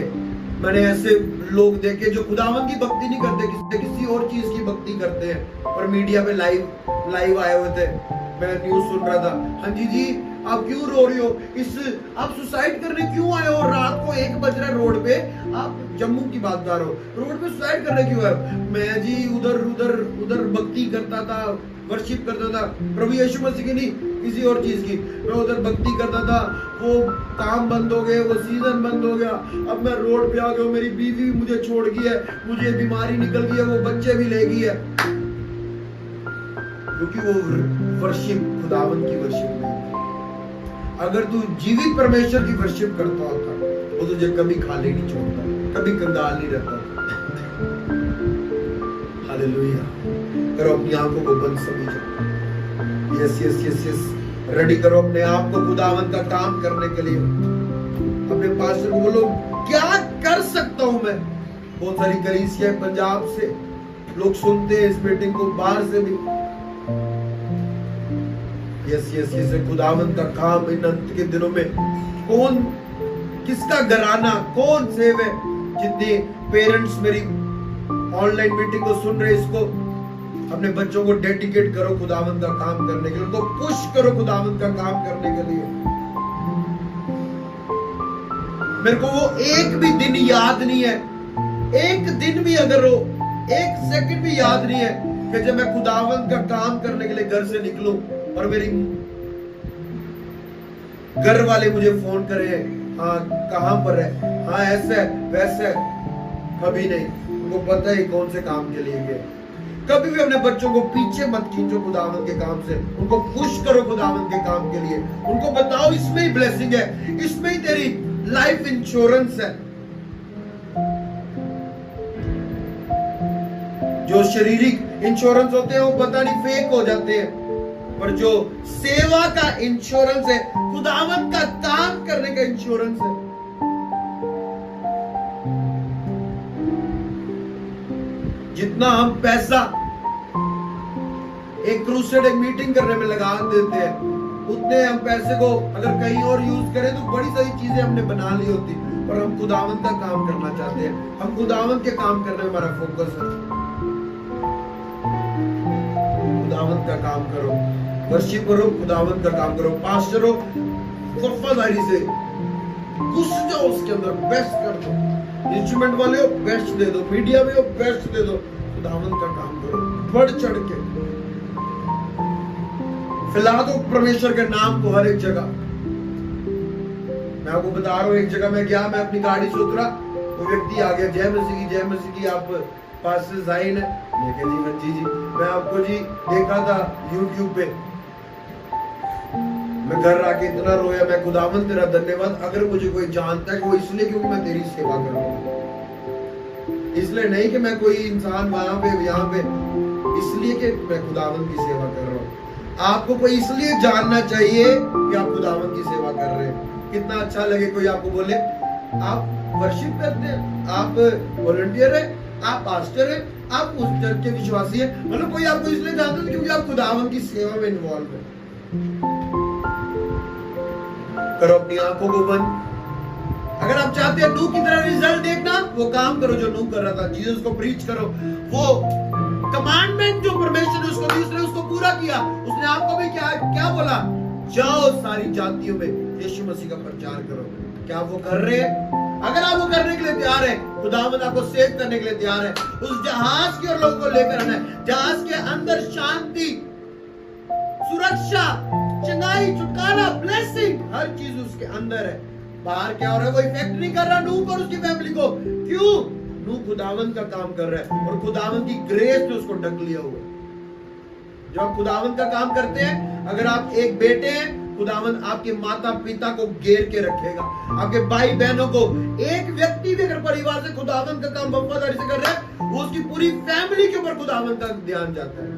Speaker 1: मैंने ऐसे लोग देखे जो खुदावन की भक्ति नहीं करते, किसी और चीज की भक्ति करते हैं, और मीडिया पे लाइव आए हुए थे। मैं न्यूज सुन रहा था। हाँ जी आप क्यों रो रही हो, आप सुसाइड करने क्यों आए हो, रात को 1 बज रहा है रोड पे, आप जम्मू की बात कर रहे हो, रोड पे सुसाइड करने क्यों आए हो? मैं जी उधर भक्ति करता था, वर्शिप करता था, प्रभु यीशु मसीह की नहीं, किसी और चीज की। मैं उधर भक्ति करता था, वो काम बंद हो गए, वो सीजन बंद हो गया, अब मैं रोड पे आ गया, मेरी बीवी मुझे छोड़ गई है, मुझे बीमारी निकल गई है, वो बच्चे भी ले गई है, क्योंकि वो वर्शिप खुदावन की वर्शिप नहीं। अगर तू जीवित परमेश्वर की वर्शिप करता होता, वो तुझे कभी खाली नहीं छोड़ता, कभी कंगाल नहीं रहता। हालेलुया। करो अपनी आंखों को बंद, सभी जाओ। Yes yes yes yes, ready करो अपने आप को खुदावन का काम करने के लिए। अपने पास्टर को बोलो क्या कर सकता हूं मैं। बहुत सारी कलीसिया पंजाब से लोग सुनते हैं इस मीटिंग को, बाहर से भी। यस यस यस, खुदावन का काम इन अंत के दिनों में कौन, किसका घराना, कौन सेव है। जितने पेरेंट्स मेरी ऑनलाइन मीटिंग को सुन रहे, इसको अपने बच्चों को डेडिकेट करो खुदावन का काम करने के लिए, उनको पुश करो खुदावन का काम करने के लिए। मेरे को वो एक भी दिन याद नहीं है, एक दिन भी अगर वो 1 सेकंड भी याद नहीं है कि जब मैं खुदावन का काम करने के लिए घर से निकलूं और मेरी घर वाले मुझे फोन करें, हाँ कहां पर है, हाँ ऐसा है वैसा है। कभी नहीं, उनको पता है कौन से काम के लिए गए। कभी भी अपने बच्चों को पीछे मत खींचो खुदावन के काम से, उनको पुश करो खुदावन के काम के लिए। उनको बताओ इसमें ही ब्लेसिंग है, इसमें ही तेरी लाइफ इंश्योरेंस है। जो शारीरिक इंश्योरेंस होते हैं वो पता नहीं फेक हो जाते हैं, पर जो सेवा का इंश्योरेंस है, खुदावन का काम करने का इंश्योरेंस है। जितना हम पैसा एक क्रूसेड, एक मीटिंग करने में लगा देते हैं, उतने हम पैसे को अगर कहीं और यूज करें तो बड़ी सारी चीजें हमने बना ली होती, पर हम खुदावन का काम करना चाहते हैं। हम खुदावन के काम करने में हमारा फोकस है। खुदावन का काम करो, वर्शिप करो, खुदावन का काम करो। पास्टर हो, वफादारी से घुस जाओ उसके अंदर, बेस्ट कर दो। इंस्ट्रूमेंट वाले हो, बेस्ट दे दो। मीडिया में हो, बेस्ट दे दो। खुदावन का काम करो, बढ़ चढ़ के फैला दो परमेश्वर के नाम को हर एक जगह। मैं आपको बता रहा हूँ, एक जगह मैं गया, मैं अपनी गाड़ी से उतरा, वो व्यक्ति आ गया, जय मसीह की, आप पास से जाइन है। मैं कहा जी हाँ जी, मैं आपको जी देखा था YouTube पे। मैं घर आके इतना रोया, मैं खुदावन तेरा धन्यवाद। अगर मुझे कोई जानता है कि वो इसलिए क्योंकि मैं तेरी सेवा कर रहा हूँ, इसलिए नहीं कि मैं कोई इंसान वहां पे यहाँ पे, इसलिए कि मैं खुदावन की सेवा कर रहा हूँ। आपको कोई इसलिए जानना चाहिए कि आप खुदावन की सेवा कर रहे हैं। कितना अच्छा लगे कोई आपको बोले आप वर्शिप करते हैं, आप वॉलंटियर है, आप पास्टर है, आप उस चर्च के विश्वासी है, मतलब कोई आपको इसलिए जानता है क्योंकि आप खुदावन की सेवा में इन्वॉल्व है। करो अपनी आंखों को बंद। अगर आप चाहते हैं नूह की तरह रिजल्ट देखना, वो काम करो जो नूह कर रहा था, जीसस को प्रीच करो। वो कमांडमेंट जो परमेश्वर ने उसको दी, उसने उसको पूरा किया। उसने आपको भी क्या बोला, जाओ सारी जातियों में यीशु मसीह का प्रचार करो। क्या वो कर रहे हैं? अगर आप वो करने के लिए तैयार है, खुदावंद आपको सेव करने के लिए तैयार है। उस जहाज की ओर लोगों को लेकर आना है। जहाज के अंदर शांति, सुरक्षा, चंगाई, छुटकारा, ब्लेसिंग, हर चीज उसके अंदर है। बाहर क्या हो रहा है वो इफेक्ट नहीं कर रहा नूह और उसकी फैमिली को। क्यों? नूह खुदावंद का काम कर रहा है और खुदावंद की ग्रेस ने उसको ढक लिया हुआ है। जब आप खुदावंद का काम करते हैं, अगर आप एक बेटे हैं, खुदावंद आपके माता पिता को घेर के रखेगा, आपके भाई बहनों को। एक व्यक्ति भी अगर परिवार से खुदावंद का काम वफादारी से कर रहा है, वो उसकी पूरी फैमिली के ऊपर खुदावंद का ध्यान जाता है।